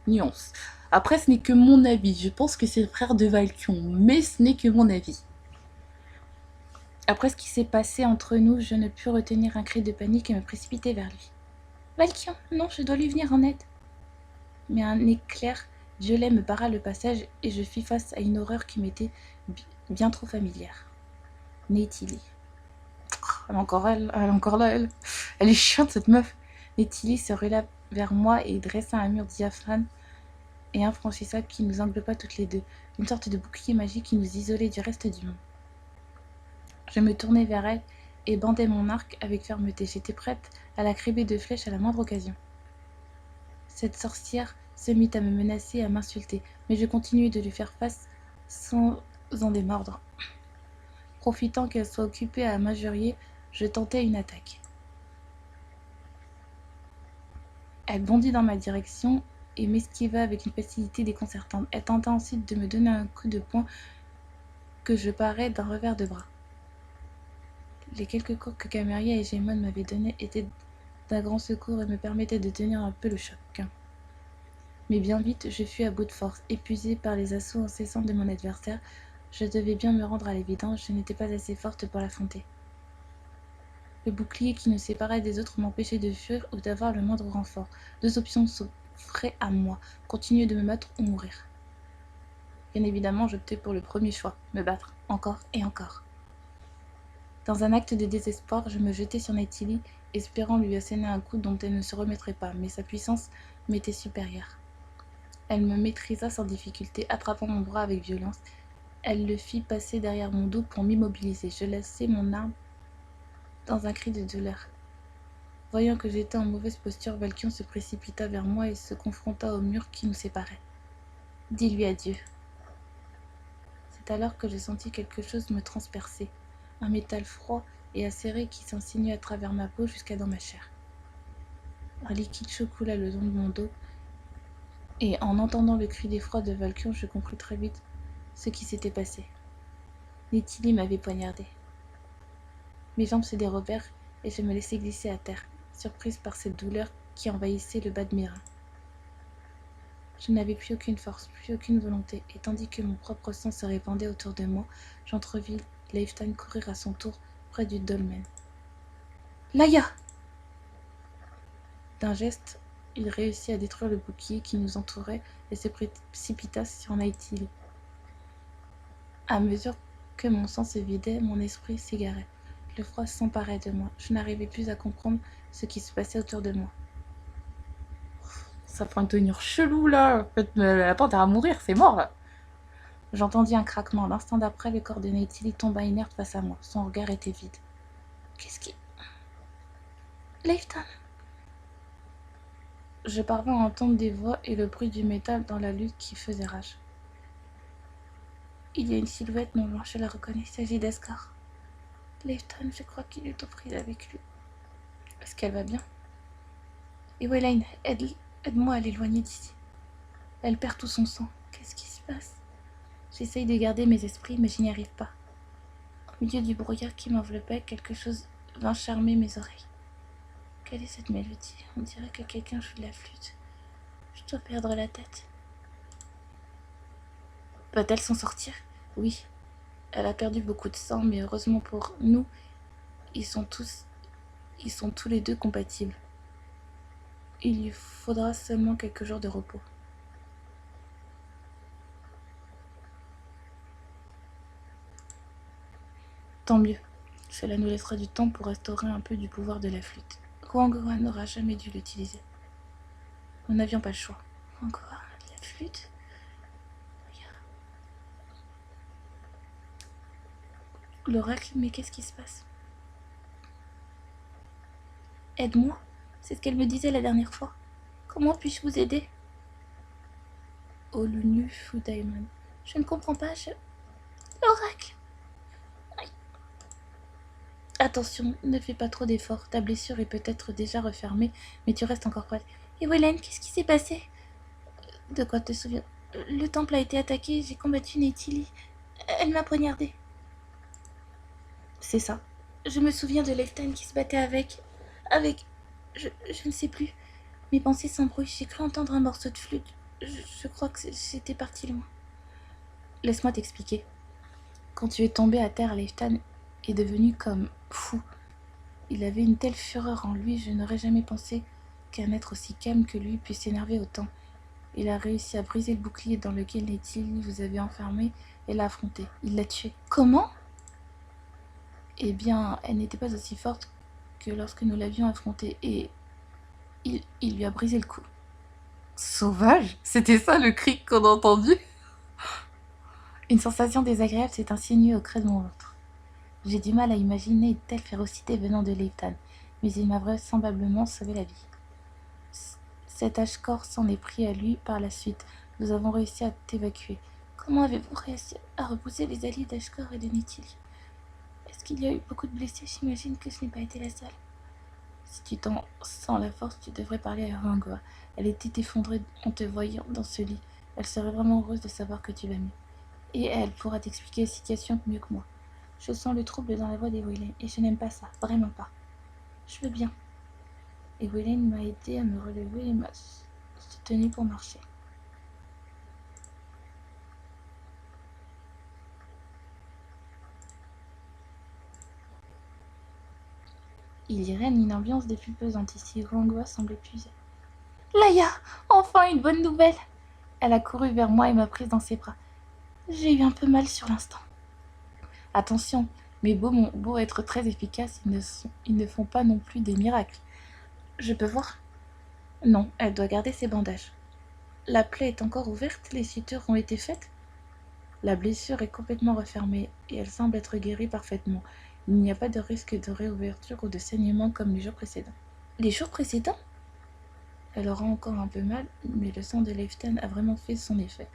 Nuance. Après, ce n'est que mon avis. Je pense que c'est le frère de Valkion, mais ce n'est que mon avis. Après ce qui s'est passé entre nous, je ne pus retenir un cri de panique et me précipiter vers lui. « Valkion, non, je dois lui venir en aide !» Mais un éclair violet me barra le passage et je fis face à une horreur qui m'était bien trop familière. Neytili. Elle est encore là, elle. Elle est chiante, cette meuf. Neytili se releva vers moi et dressa un mur diaphane et infranchissable qui nous engloba toutes les deux, une sorte de bouclier magique qui nous isolait du reste du monde. Je me tournai vers elle et bandai mon arc avec fermeté. J'étais prête à la criber de flèches à la moindre occasion. Cette sorcière se mit à me menacer et à m'insulter, mais je continuai de lui faire face sans en démordre. Profitant qu'elle soit occupée à m'injurier, je tentai une attaque. Elle bondit dans ma direction et m'esquiva avec une facilité déconcertante. Elle tenta ensuite de me donner un coup de poing que je parais d'un revers de bras. Les quelques coups que Caméria et Gémon m'avaient donnés étaient d'un grand secours et me permettaient de tenir un peu le choc. Mais bien vite, je fus à bout de force, épuisée par les assauts incessants de mon adversaire. Je devais bien me rendre à l'évidence, je n'étais pas assez forte pour l'affronter. Le bouclier qui nous séparait des autres m'empêchait de fuir ou d'avoir le moindre renfort. Deux options s'offraient à moi, continuer de me battre ou mourir. Bien évidemment, j'optais pour le premier choix, me battre, encore et encore. Dans un acte de désespoir, je me jetai sur Neytili, espérant lui asséner un coup dont elle ne se remettrait pas, mais sa puissance m'était supérieure. Elle me maîtrisa sans difficulté, attrapant mon bras avec violence. Elle le fit passer derrière mon dos pour m'immobiliser. Je laissai mon arme dans un cri de douleur. Voyant que j'étais en mauvaise posture, Valkion se précipita vers moi et se confronta au mur qui nous séparait. « Dis-lui adieu. » C'est alors que je sentis quelque chose me transpercer, un métal froid et acéré qui s'insinua à travers ma peau jusqu'à dans ma chair. Un liquide chaud coula le long de mon dos, et en entendant le cri d'effroi de Valkion, je compris très vite ce qui s'était passé. Neytili m'avait poignardé. Mes jambes se dérobèrent et je me laissai glisser à terre, surprise par cette douleur qui envahissait le bas de mes reins. Je n'avais plus aucune force, plus aucune volonté, et tandis que mon propre sang se répandait autour de moi, j'entrevis Leiftan courir à son tour près du dolmen. « Laia !» D'un geste, il réussit à détruire le bouclier qui nous entourait et se précipita sur Neytili. À mesure que mon sang se vidait, mon esprit s'égarait. Le froid s'emparait de moi. Je n'arrivais plus à comprendre ce qui se passait autour de moi. Ça prend une tenue chelou là. En fait, la tante elle va mourir, c'est mort là. J'entendis un craquement. L'instant d'après, le corps de Neytili tomba inerte face à moi. Son regard était vide. Qu'est-ce qui... Leiftan. Je parvins à entendre des voix et le bruit du métal dans la lutte qui faisait rage. Il y a une silhouette non blanche, je la reconnais. Il s'agit d'Ascar. Leiftan, je crois qu'il est aux prises avec lui. Est-ce qu'elle va bien? Et Welaine, aide-moi à l'éloigner d'ici. Elle perd tout son sang. Qu'est-ce qui se passe? J'essaye de garder mes esprits, mais je n'y arrive pas. Au milieu du brouillard qui m'enveloppait, quelque chose vint charmer mes oreilles. Quelle est cette mélodie? On dirait que quelqu'un joue de la flûte. Je dois perdre la tête. Peut-elle s'en sortir? Oui. Elle a perdu beaucoup de sang, mais heureusement pour nous, ils sont tous les deux compatibles. Il lui faudra seulement quelques jours de repos. Tant mieux. Cela nous laissera du temps pour restaurer un peu du pouvoir de la flûte. Huanghua n'aura jamais dû l'utiliser. Nous n'avions pas le choix. Huanghua, la flûte? L'oracle, mais qu'est-ce qui se passe? Aide-moi, c'est ce qu'elle me disait la dernière fois. Comment puis-je vous aider? Olunu Fudaimon. Je ne comprends pas, L'oracle! Attention, ne fais pas trop d'efforts. Ta blessure est peut-être déjà refermée, mais tu restes encore prête. Et Welaine, qu'est-ce qui s'est passé? De quoi te souviens? Le temple a été attaqué, j'ai combattu Neytili. Elle m'a poignardée. C'est ça. Je me souviens de Leiftan qui se battait avec... Je ne sais plus. Mes pensées s'embrouillent, j'ai cru entendre un morceau de flûte. Je crois que j'étais partie loin. Laisse-moi t'expliquer. Quand tu es tombé à terre, Leiftan est devenu comme fou. Il avait une telle fureur en lui, je n'aurais jamais pensé qu'un être aussi calme que lui puisse s'énerver autant. Il a réussi à briser le bouclier dans lequel Neytili vous avait enfermé et l'a affronté. Il l'a tué. Comment? Eh bien, elle n'était pas aussi forte que lorsque nous l'avions affrontée et il lui a brisé le cou. Sauvage? C'était ça le cri qu'on a entendu? Une sensation désagréable s'est insinuée au creux de mon ventre. J'ai du mal à imaginer une telle férocité venant de Leiftan, mais il m'a vraisemblablement sauvé la vie. Cet Ashkor s'en est pris à lui par la suite. Nous avons réussi à t'évacuer. Comment avez-vous réussi à repousser les alliés d'Ashkor et de Neytili? Est-ce qu'il y a eu beaucoup de blessés? J'imagine que je n'ai pas été la seule. Si tu t'en sens la force, tu devrais parler à Huanghua. Elle était effondrée en te voyant dans ce lit. Elle serait vraiment heureuse de savoir que tu vas mieux. Et elle pourra t'expliquer la situation mieux que moi. Je sens le trouble dans la voix des Welaine, et je n'aime pas ça, vraiment pas. Je veux bien. Et Welaine m'a aidé à me relever et m'a soutenu pour marcher. Il y règne une ambiance des plus pesantes ici. Huanghua semble épuisée. Laia, enfin une bonne nouvelle! Elle a couru vers moi et m'a prise dans ses bras. J'ai eu un peu mal sur l'instant. Attention, Mais beau être très efficaces, ils ne font pas non plus des miracles. Je peux voir? Non, elle doit garder ses bandages. La plaie est encore ouverte, les sutures ont été faites. La blessure est complètement refermée et elle semble être guérie parfaitement. Il n'y a pas de risque de réouverture ou de saignement comme les jours précédents. Les jours précédents? Elle aura encore un peu mal, mais le sang de Leftan a vraiment fait son effet.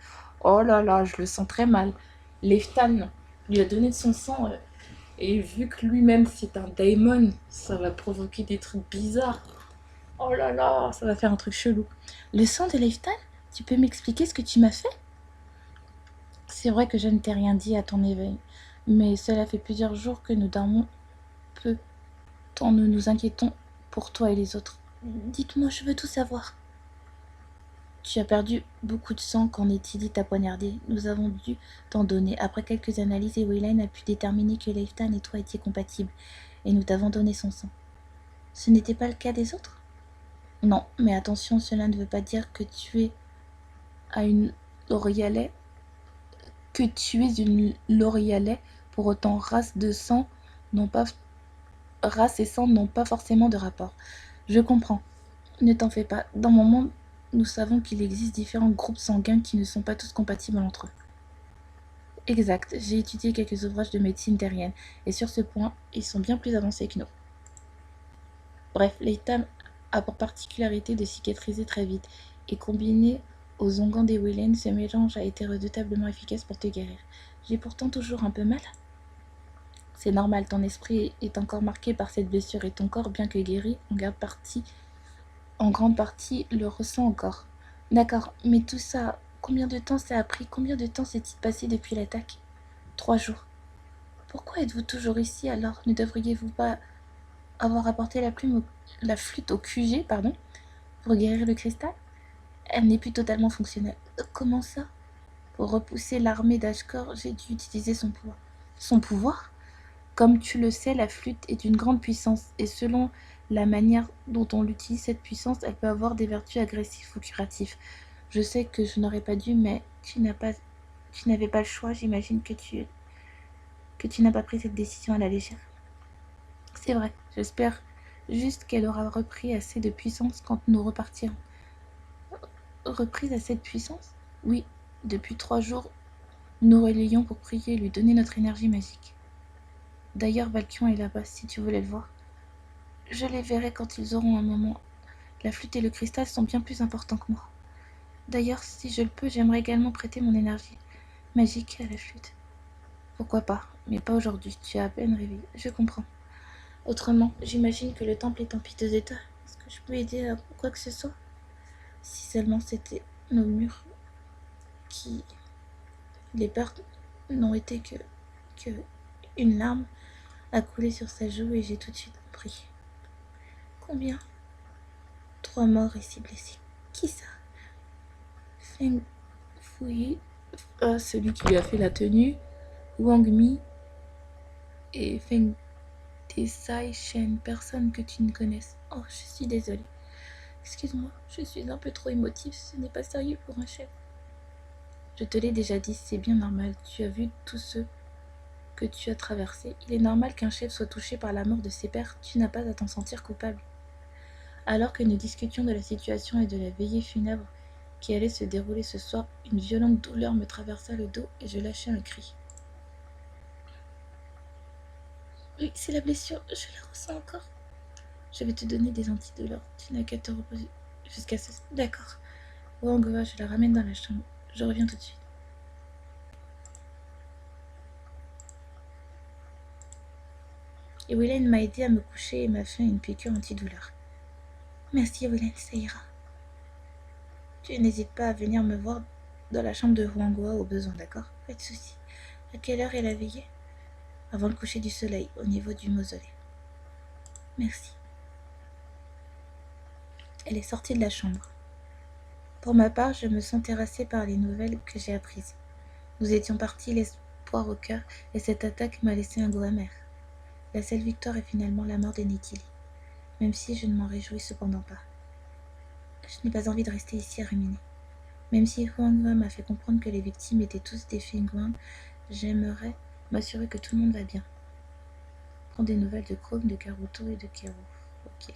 Oh là là, je le sens très mal. Leftan lui a donné de son sang, et vu que lui-même c'est un daemon, ça va provoquer des trucs bizarres. Oh là là, ça va faire un truc chelou. Le sang de Leftan? Tu peux m'expliquer ce que tu m'as fait? C'est vrai que je ne t'ai rien dit à ton éveil, mais cela fait plusieurs jours que nous dormons peu, tant nous nous inquiétons pour toi et les autres. Dites-moi, je veux tout savoir. Tu as perdu beaucoup de sang quand Netili t'a poignardé. Nous avons dû t'en donner. Après quelques analyses, Ewaylane a pu déterminer que Leiftan et toi étiez compatibles, et nous t'avons donné son sang. Ce n'était pas le cas des autres? Non, mais attention, cela ne veut pas dire que tu es à une Lorialais, que tu es une Lorialais. Pour autant, race et sang n'ont pas forcément de rapport. Je comprends. Ne t'en fais pas. Dans mon monde, nous savons qu'il existe différents groupes sanguins qui ne sont pas tous compatibles entre eux. Exact, j'ai étudié quelques ouvrages de médecine terrienne, et sur ce point, ils sont bien plus avancés que nous. Bref, l'Eitam a pour particularité de cicatriser très vite, et combiné aux onguents des Weyland, ce mélange a été redoutablement efficace pour te guérir. J'ai pourtant toujours un peu mal. C'est normal, ton esprit est encore marqué par cette blessure, et ton corps, bien que guéri, en grande partie, le ressent encore. D'accord, mais tout ça, combien de temps ça a pris? Combien de temps s'est-il passé depuis l'attaque? 3 jours. Pourquoi êtes-vous toujours ici alors? Ne devriez-vous pas avoir apporté la flûte au QG, pardon, pour guérir le cristal? Elle n'est plus totalement fonctionnelle. Comment ça? Pour repousser l'armée d'Ashkor, j'ai dû utiliser son pouvoir. Son pouvoir? Comme tu le sais, la flûte est d'une grande puissance, et selon la manière dont on l'utilise, cette puissance, elle peut avoir des vertus agressives ou curatives. Je sais que je n'aurais pas dû, mais tu n'avais pas le choix, j'imagine que tu n'as pas pris cette décision à la légère. C'est vrai, j'espère juste qu'elle aura repris assez de puissance quand nous repartirons. Reprise assez de puissance? Oui, depuis 3 jours, nous nous relayons pour prier et lui donner notre énergie magique. D'ailleurs, Valkion est là-bas, si tu voulais le voir. Je les verrai quand ils auront un moment. La flûte et le cristal sont bien plus importants que moi. D'ailleurs, si je le peux, j'aimerais également prêter mon énergie magique à la flûte. Pourquoi pas, mais pas aujourd'hui, tu es à peine réveillé, je comprends. Autrement, j'imagine que le temple est en piteux état. Est-ce que je peux aider à quoi que ce soit? Si seulement c'était nos murs qui... Les peurs n'ont été que une larme a coulé sur sa joue et j'ai tout de suite compris. Combien? 3 morts et 6 blessés. Qui ça? Feng Fui, celui qui lui a fait la tenue, Wang Mi et Feng Desai Shen, personne que tu ne connaisses. Oh, je suis désolée. Excuse-moi, je suis un peu trop émotive, ce n'est pas sérieux pour un chef. Je te l'ai déjà dit, c'est bien normal, tu as vu tout ce que tu as traversé. Il est normal qu'un chef soit touché par la mort de ses pairs, tu n'as pas à t'en sentir coupable. Alors que nous discutions de la situation et de la veillée funèbre qui allait se dérouler ce soir, une violente douleur me traversa le dos et je lâchai un cri. Oui, c'est la blessure, je la ressens encore. Je vais te donner des antidouleurs, tu n'as qu'à te reposer jusqu'à ce... D'accord. Wangoa, je la ramène dans la chambre. Je reviens tout de suite. Et Willen m'a aidé à me coucher et m'a fait une piqûre antidouleur. Merci Willen, ça ira. Tu n'hésites pas à venir me voir dans la chambre de Wangoa au besoin, d'accord? Pas de souci. À quelle heure est la veillée? Avant le coucher du soleil, au niveau du mausolée. Merci. Elle est sortie de la chambre. Pour ma part, je me sens terrassée par les nouvelles que j'ai apprises. Nous étions partis l'espoir au cœur, et cette attaque m'a laissé un goût amer. La seule victoire est finalement la mort de Netili, même si je ne m'en réjouis cependant pas. Je n'ai pas envie de rester ici à ruminer. Même si Huangwa m'a fait comprendre que les victimes étaient tous des Fenghuang, j'aimerais m'assurer que tout le monde va bien. Prends des nouvelles de Chrome, de Karuto et de Kero. Ok.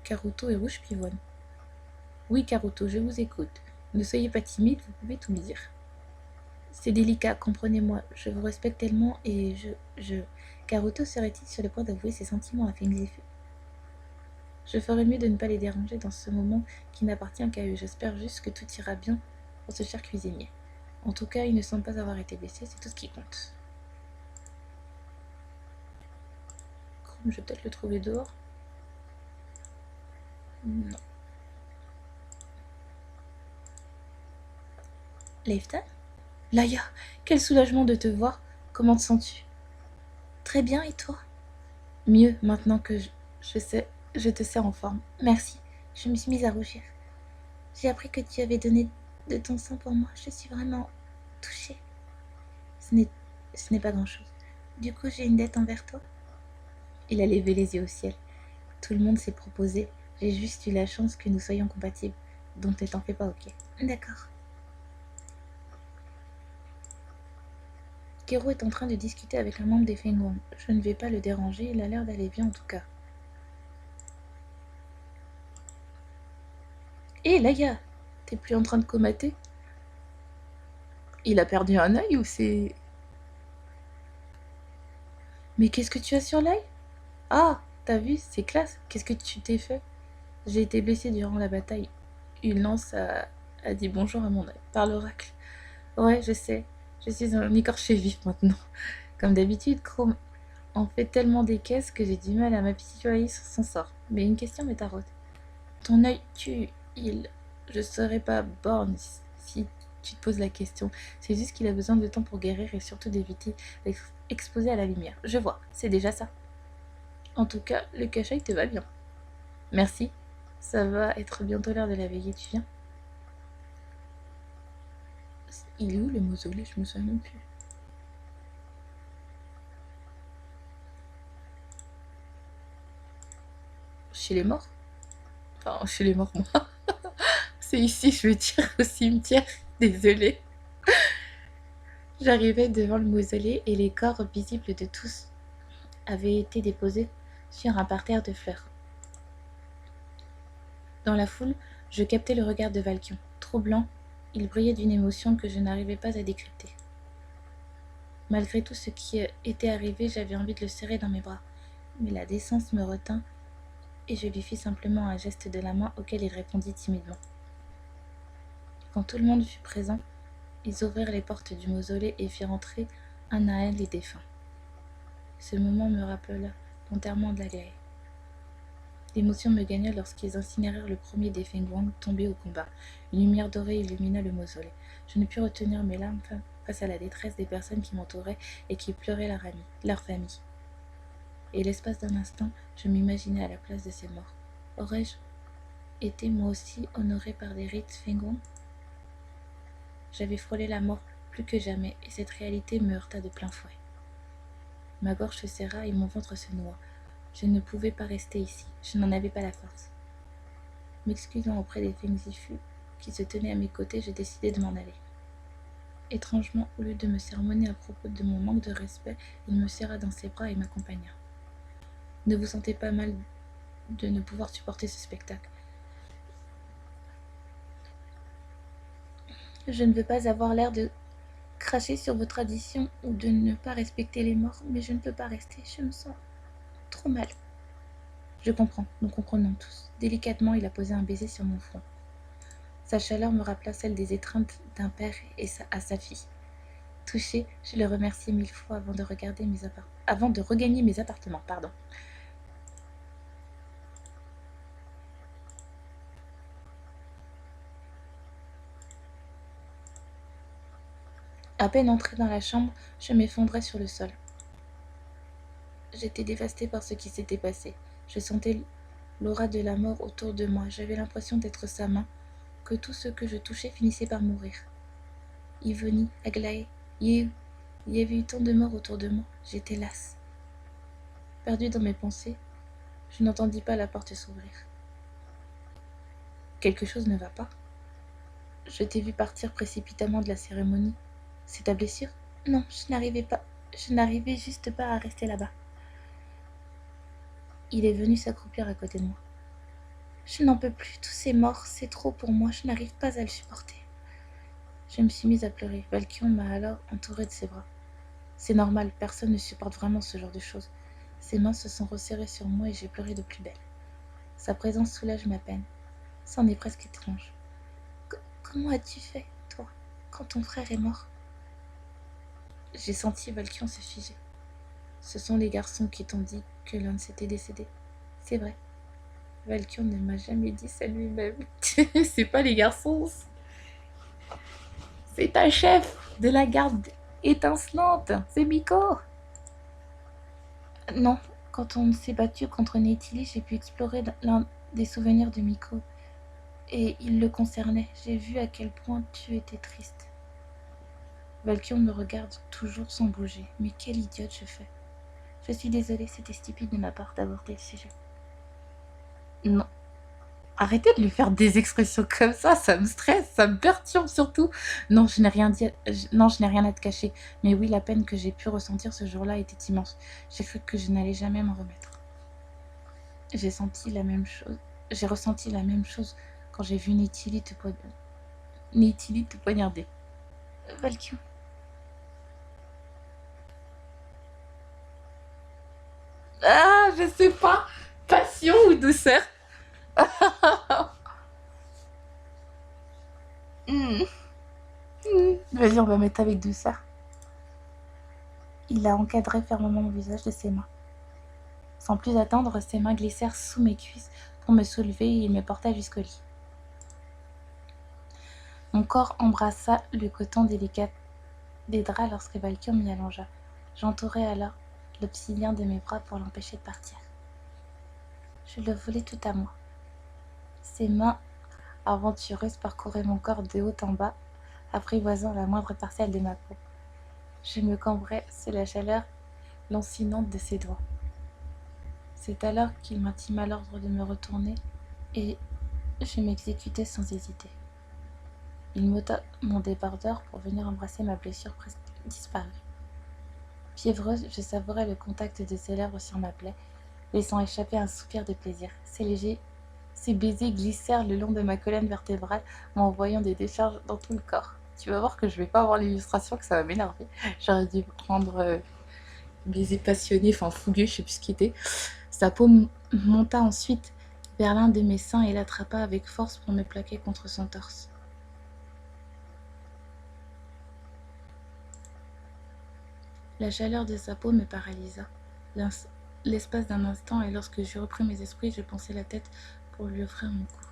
Karuto et Rouge Pivoine. Oui, Karuto, je vous écoute. Ne soyez pas timide, vous pouvez tout me dire. C'est délicat, comprenez-moi. Je vous respecte tellement et Karuto serait-il sur le point d'avouer ses sentiments à Fengzifu? Je ferais mieux de ne pas les déranger dans ce moment qui n'appartient qu'à eux. J'espère juste que tout ira bien pour ce cher cuisinier. En tout cas, il ne semble pas avoir été blessé, c'est tout ce qui compte. Chrome, je vais peut-être le trouver dehors. Non. Leifta? Laïa, quel soulagement de te voir. Comment te sens-tu? Très bien, et toi? Mieux, maintenant que je te sais en forme. Merci, je me suis mise à rougir. J'ai appris que tu avais donné de ton sang pour moi. Je suis vraiment touchée. Ce n'est pas grand-chose. Du coup, j'ai une dette envers toi? Il a levé les yeux au ciel. Tout le monde s'est proposé. J'ai juste eu la chance que nous soyons compatibles. Donc ne t'en fais pas, ok? D'accord. Kero est en train de discuter avec un membre des Fengwang. Je ne vais pas le déranger, il a l'air d'aller bien en tout cas. Hé, Laïa, t'es plus en train de comater? Il a perdu un œil ou c'est... Mais qu'est-ce que tu as sur l'œil? Ah, t'as vu, c'est classe. Qu'est-ce que tu t'es fait? J'ai été blessé durant la bataille. Une lance a dit bonjour à mon œil, par l'oracle. Ouais, je sais. Je suis un écorché vif maintenant. Comme d'habitude, Chrome en fait tellement des caisses que j'ai du mal à m'apitoyer sur son sort. Mais une question me taraude. Ton œil Je serais pas borgne si tu te poses la question. C'est juste qu'il a besoin de temps pour guérir et surtout d'éviter d'être exposé à la lumière. Je vois, c'est déjà ça. En tout cas, le cachet te va bien. Merci. Ça va être bientôt l'heure de la veillée, tu viens? Il est où le mausolée? Je me souviens même plus. Chez les morts? Enfin, chez les morts, moi. C'est ici, je veux dire, au cimetière. Désolée. J'arrivais devant le mausolée et les corps visibles de tous avaient été déposés sur un parterre de fleurs. Dans la foule, je captais le regard de Valkion. Troublant, il brillait d'une émotion que je n'arrivais pas à décrypter. Malgré tout ce qui était arrivé, j'avais envie de le serrer dans mes bras. Mais la décence me retint et je lui fis simplement un geste de la main auquel il répondit timidement. Quand tout le monde fut présent, ils ouvrirent les portes du mausolée et firent entrer un à un les défunts. Ce moment me rappela l'enterrement de la guerre. L'émotion me gagna lorsqu'ils incinérèrent le premier des Fengwang tombé au combat. Une lumière dorée illumina le mausolée. Je ne pus retenir mes larmes face à la détresse des personnes qui m'entouraient et qui pleuraient leur famille. Et l'espace d'un instant, je m'imaginais à la place de ces morts. Aurais-je été moi aussi honorée par des rites Fengwang? J'avais frôlé la mort plus que jamais, et cette réalité me heurta de plein fouet. Ma gorge se serra et mon ventre se noua. Je ne pouvais pas rester ici, je n'en avais pas la force. M'excusant auprès des Fengzifu qui se tenaient à mes côtés, je décidai de m'en aller. Étrangement, au lieu de me sermonner à propos de mon manque de respect, il me serra dans ses bras et m'accompagna. Ne vous sentez pas mal de ne pouvoir supporter ce spectacle. Je ne veux pas avoir l'air de cracher sur vos traditions ou de ne pas respecter les morts, mais je ne peux pas rester, je me sens trop mal. Je comprends, nous comprenons tous. Délicatement, il a posé un baiser sur mon front. Sa chaleur me rappela celle des étreintes d'un père à sa fille. Touchée, je le remerciai 1000 fois avant de regagner mes appartements. À peine entrée dans la chambre, je m'effondrais sur le sol. J'étais dévastée par ce qui s'était passé. Je sentais l'aura de la mort autour de moi. J'avais l'impression d'être sa main, que tout ce que je touchais finissait par mourir. Ivoni, Aglaé, Yeu, il y avait eu tant de morts autour de moi. J'étais lasse. Perdue dans mes pensées, je n'entendis pas la porte s'ouvrir. Quelque chose ne va pas. Je t'ai vu partir précipitamment de la cérémonie. C'est ta blessure? Non, je n'arrivais juste pas à rester là-bas. Il est venu s'accroupir à côté de moi. Je n'en peux plus, tous ces morts, c'est trop pour moi, je n'arrive pas à le supporter. Je me suis mise à pleurer. Valkion m'a alors entourée de ses bras. C'est normal, personne ne supporte vraiment ce genre de choses. Ses mains se sont resserrées sur moi et j'ai pleuré de plus belle. Sa présence soulage ma peine. C'en est presque étrange. Comment as-tu fait, toi, quand ton frère est mort? J'ai senti Valkion se figer. Ce sont les garçons qui t'ont dit que l'un s'était décédé. C'est vrai. Valkion ne m'a jamais dit ça lui-même. C'est pas les garçons. C'est ta chef de la garde étincelante. C'est Miko. Non, quand on s'est battu contre Neytili, j'ai pu explorer l'un des souvenirs de Miko. Et il le concernait. J'ai vu à quel point tu étais triste. Valkion me regarde toujours sans bouger. Mais quelle idiote je fais. Je suis désolée, c'était stupide de ma part d'aborder le sujet. Non. Arrêtez de lui faire des expressions comme ça me stresse, ça me perturbe surtout. Non, je n'ai rien dit, non, je n'ai rien à te cacher. Mais oui, la peine que j'ai pu ressentir ce jour-là était immense. J'ai cru que je n'allais jamais m'en remettre. J'ai ressenti la même chose quand j'ai vu Neytili te poignarder. Valkion. Ah, je sais pas. Passion ou douceur? Vas-y, on va mettre avec douceur. Il a encadré fermement mon visage de ses mains. Sans plus attendre, ses mains glissèrent sous mes cuisses pour me soulever et il me porta jusqu'au lit. Mon corps embrassa le coton délicat des draps lorsque Valkyrie m'y allongea. J'entourais alors l'obsidian de mes bras pour l'empêcher de partir. Je le voulais tout à moi. Ses mains aventureuses parcouraient mon corps de haut en bas, apprivoisant la moindre parcelle de ma peau. Je me cambrais sous la chaleur lancinante de ses doigts. C'est alors qu'il m'intima l'ordre de me retourner et je m'exécutais sans hésiter. Il m'ôta mon débardeur pour venir embrasser ma blessure presque disparue. Fiévreuse, je savourais le contact de ses lèvres sur ma plaie, laissant échapper un soupir de plaisir. Ses baisers glissèrent le long de ma colonne vertébrale, m'envoyant des décharges dans tout le corps. Tu vas voir que je vais pas avoir l'illustration, que ça va m'énerver. J'aurais dû prendre baiser passionné, enfin fougueux, je sais plus ce qu'il était. Sa peau monta ensuite vers l'un de mes seins et l'attrapa avec force pour me plaquer contre son torse. La chaleur de sa peau me paralysa. L'espace d'un instant, et lorsque j'ai repris mes esprits, je pensais la tête pour lui offrir mon cou.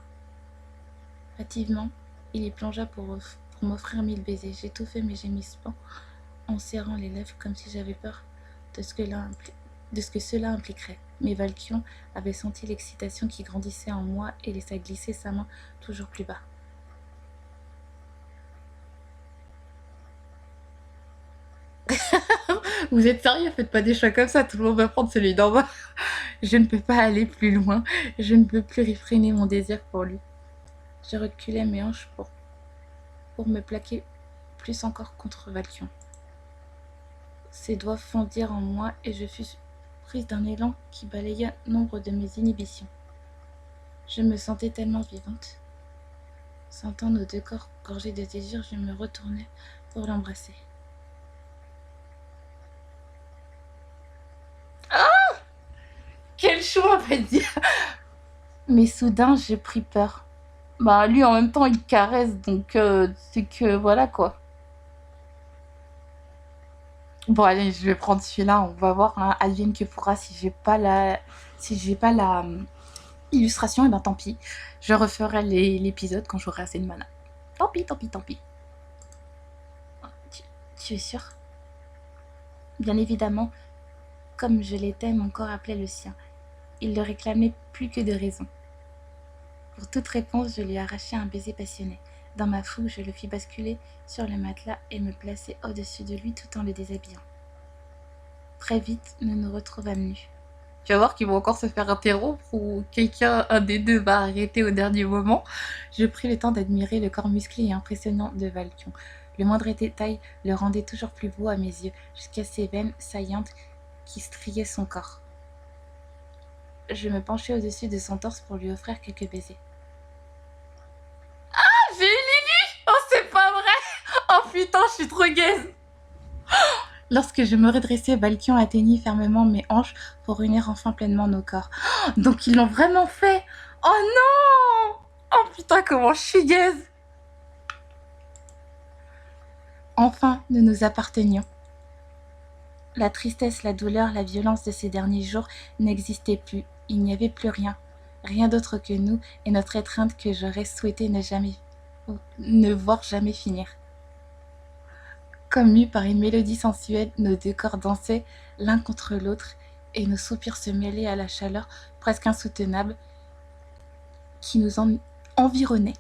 Hâtivement, il y plongea pour m'offrir 1000 baisers. J'étouffais mes gémissements en serrant les lèvres comme si j'avais peur de ce que cela impliquerait. Mais Valkion avait senti l'excitation qui grandissait en moi et laissa glisser sa main toujours plus bas. Vous êtes sérieux? Faites pas des choix comme ça, tout le monde va prendre celui d'en bas. Je ne peux pas aller plus loin, je ne peux plus réfréner mon désir pour lui. Je reculais mes hanches pour me plaquer plus encore contre Valkion. Ses doigts fondirent en moi et je fus prise d'un élan qui balaya nombre de mes inhibitions. Je me sentais tellement vivante. Sentant nos deux corps gorgés de désir, je me retournai pour l'embrasser. Ah! Quel choix, on va dire! Mais soudain, j'ai pris peur. Bah, lui, en même temps, il caresse, donc c'est que, voilà, quoi. Bon, allez, je vais prendre celui-là, on va voir, hein, advienne que pourra, si j'ai pas la illustration, et ben tant pis. Je referai l'épisode quand j'aurai assez de mana. Tant pis, tant pis, tant pis. Tu es sûre? Bien évidemment, comme je l'étais, mon corps appelait le sien. Il le réclamait plus que de raison. Pour toute réponse, je lui arrachai un baiser passionné. Dans ma fougue, je le fis basculer sur le matelas et me placer au-dessus de lui tout en le déshabillant. Très vite, nous nous retrouvâmes nus. Tu vas voir qu'ils vont encore se faire interrompre ou un des deux va arrêter au dernier moment. Je pris le temps d'admirer le corps musclé et impressionnant de Valkion. Le moindre détail le rendait toujours plus beau à mes yeux, jusqu'à ces veines saillantes qui striaient son corps. Je me penchai au-dessus de son torse pour lui offrir quelques baisers. Ah, j'ai eu Lily! Oh, c'est pas vrai! Oh putain, je suis trop gaze! Lorsque je me redressai, Valkion atteignit fermement mes hanches pour unir enfin pleinement nos corps. Donc ils l'ont vraiment fait! Oh non! Oh putain, comment je suis gaze! Enfin, nous nous appartenions. La tristesse, la douleur, la violence de ces derniers jours n'existaient plus. Il n'y avait plus rien. Rien d'autre que nous et notre étreinte que j'aurais souhaité ne voir jamais finir. Comme mus par une mélodie sensuelle, nos deux corps dansaient l'un contre l'autre et nos soupirs se mêlaient à la chaleur presque insoutenable qui nous environnait.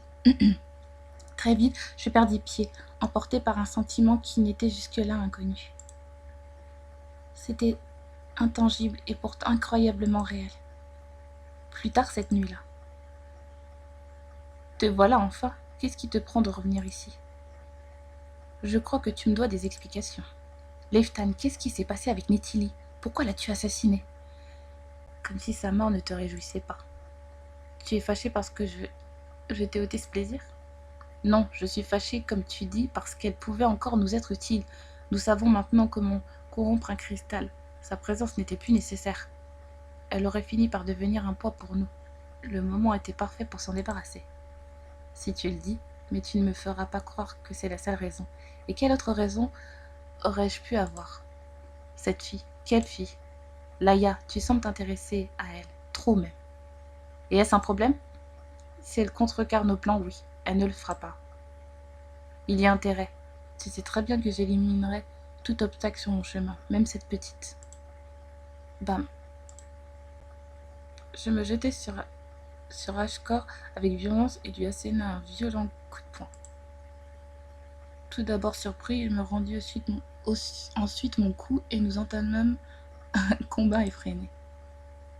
Très vite, je perdis pied, emporté par un sentiment qui n'était jusque-là inconnu. C'était intangible et pourtant incroyablement réel. Plus tard cette nuit-là. Te voilà enfin. Qu'est-ce qui te prend de revenir ici? Je crois que tu me dois des explications. Leftan, qu'est-ce qui s'est passé avec Nethili? Pourquoi l'as-tu assassinée? Comme si sa mort ne te réjouissait pas. Tu es fâché parce que je t'ai ôté ce plaisir? Non, je suis fâchée, comme tu dis, parce qu'elle pouvait encore nous être utile. Nous savons maintenant comment corrompre un cristal. Sa présence n'était plus nécessaire. Elle aurait fini par devenir un poids pour nous. Le moment était parfait pour s'en débarrasser. Si tu le dis, mais tu ne me feras pas croire que c'est la seule raison. Et quelle autre raison aurais-je pu avoir? Cette fille, quelle fille? Laïa, tu sembles t'intéresser à elle, trop même. Et est-ce un problème? Si elle contrecarre nos plans, oui, elle ne le fera pas. Il y a intérêt. Tu sais très bien que j'éliminerai tout obstacle sur mon chemin, même cette petite. Bam. Je me jetai sur Ashkor avec violence et lui asséna un violent coup de poing. Tout d'abord surpris, il me rendit ensuite mon coup et nous entamâmes un combat effréné.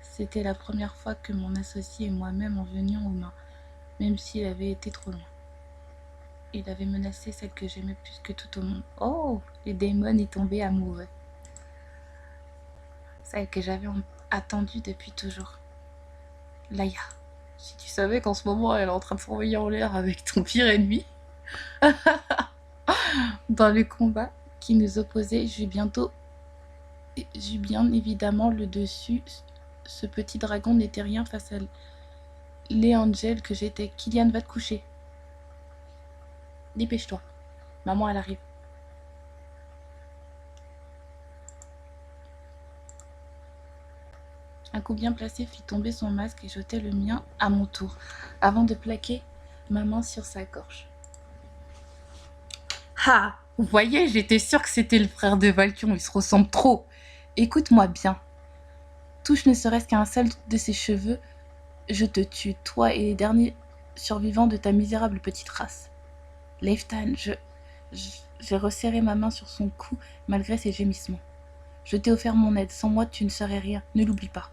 C'était la première fois que mon associé et moi-même en venions aux mains, même s'il avait été trop loin. Il avait menacé celle que j'aimais plus que tout au monde. Oh, les démons y tombaient amoureux. Celle que j'avais attendue depuis toujours. Laïa, si tu savais qu'en ce moment elle est en train de s'envoyer en l'air avec ton pire ennemi. Dans le combat qui nous opposait, j'eus bien évidemment le dessus. Ce petit dragon n'était rien face à l'Angel que j'étais. Kylian, va te coucher. Dépêche-toi. Maman, elle arrive. Un coup bien placé fit tomber son masque et jetai le mien à mon tour, avant de plaquer ma main sur sa gorge. Ah, vous voyez, j'étais sûre que c'était le frère de Valkion, il se ressemble trop. Écoute-moi bien. Touche ne serait-ce qu'à un seul de ses cheveux, je te tue, toi et les derniers survivants de ta misérable petite race. Leftan, j'ai resserré ma main sur son cou malgré ses gémissements. Je t'ai offert mon aide, sans moi tu ne serais rien, ne l'oublie pas.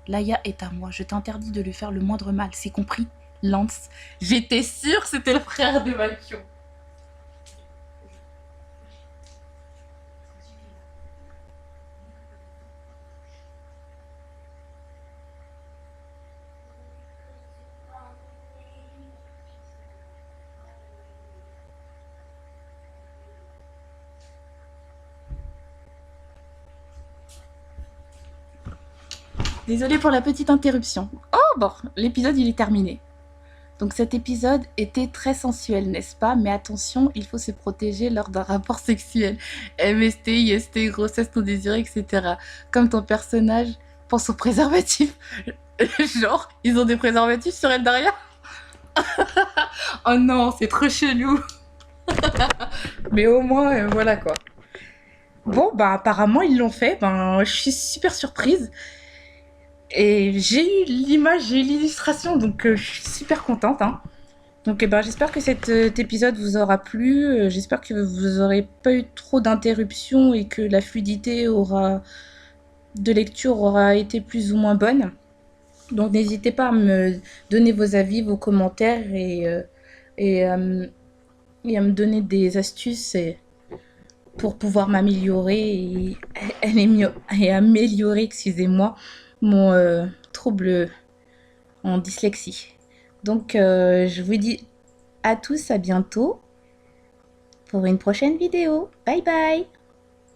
Laïa est à moi, je t'interdis de lui faire le moindre mal, c'est compris? Lance, j'étais sûre que c'était le frère de Valkion. Désolée pour la petite interruption. Oh bon, l'épisode il est terminé. Donc cet épisode était très sensuel, n'est-ce pas? Mais attention, il faut se protéger lors d'un rapport sexuel. MST, IST, grossesse non désirée, etc. Comme ton personnage pense aux préservatifs. Genre, ils ont des préservatifs sur Eldaria? Oh non, c'est trop chelou. Mais au moins, voilà quoi. Bon, bah apparemment ils l'ont fait. Ben, je suis super surprise. Et j'ai eu l'image, j'ai eu l'illustration, donc je suis super contente. Hein. Donc j'espère que cet épisode vous aura plu. J'espère que vous n'aurez pas eu trop d'interruptions et que la fluidité de lecture aura été plus ou moins bonne. Donc n'hésitez pas à me donner vos avis, vos commentaires et et à me donner des astuces pour pouvoir m'améliorer et améliorer, excusez-moi, mon trouble en dyslexie. Donc, je vous dis à tous à bientôt pour une prochaine vidéo. Bye bye!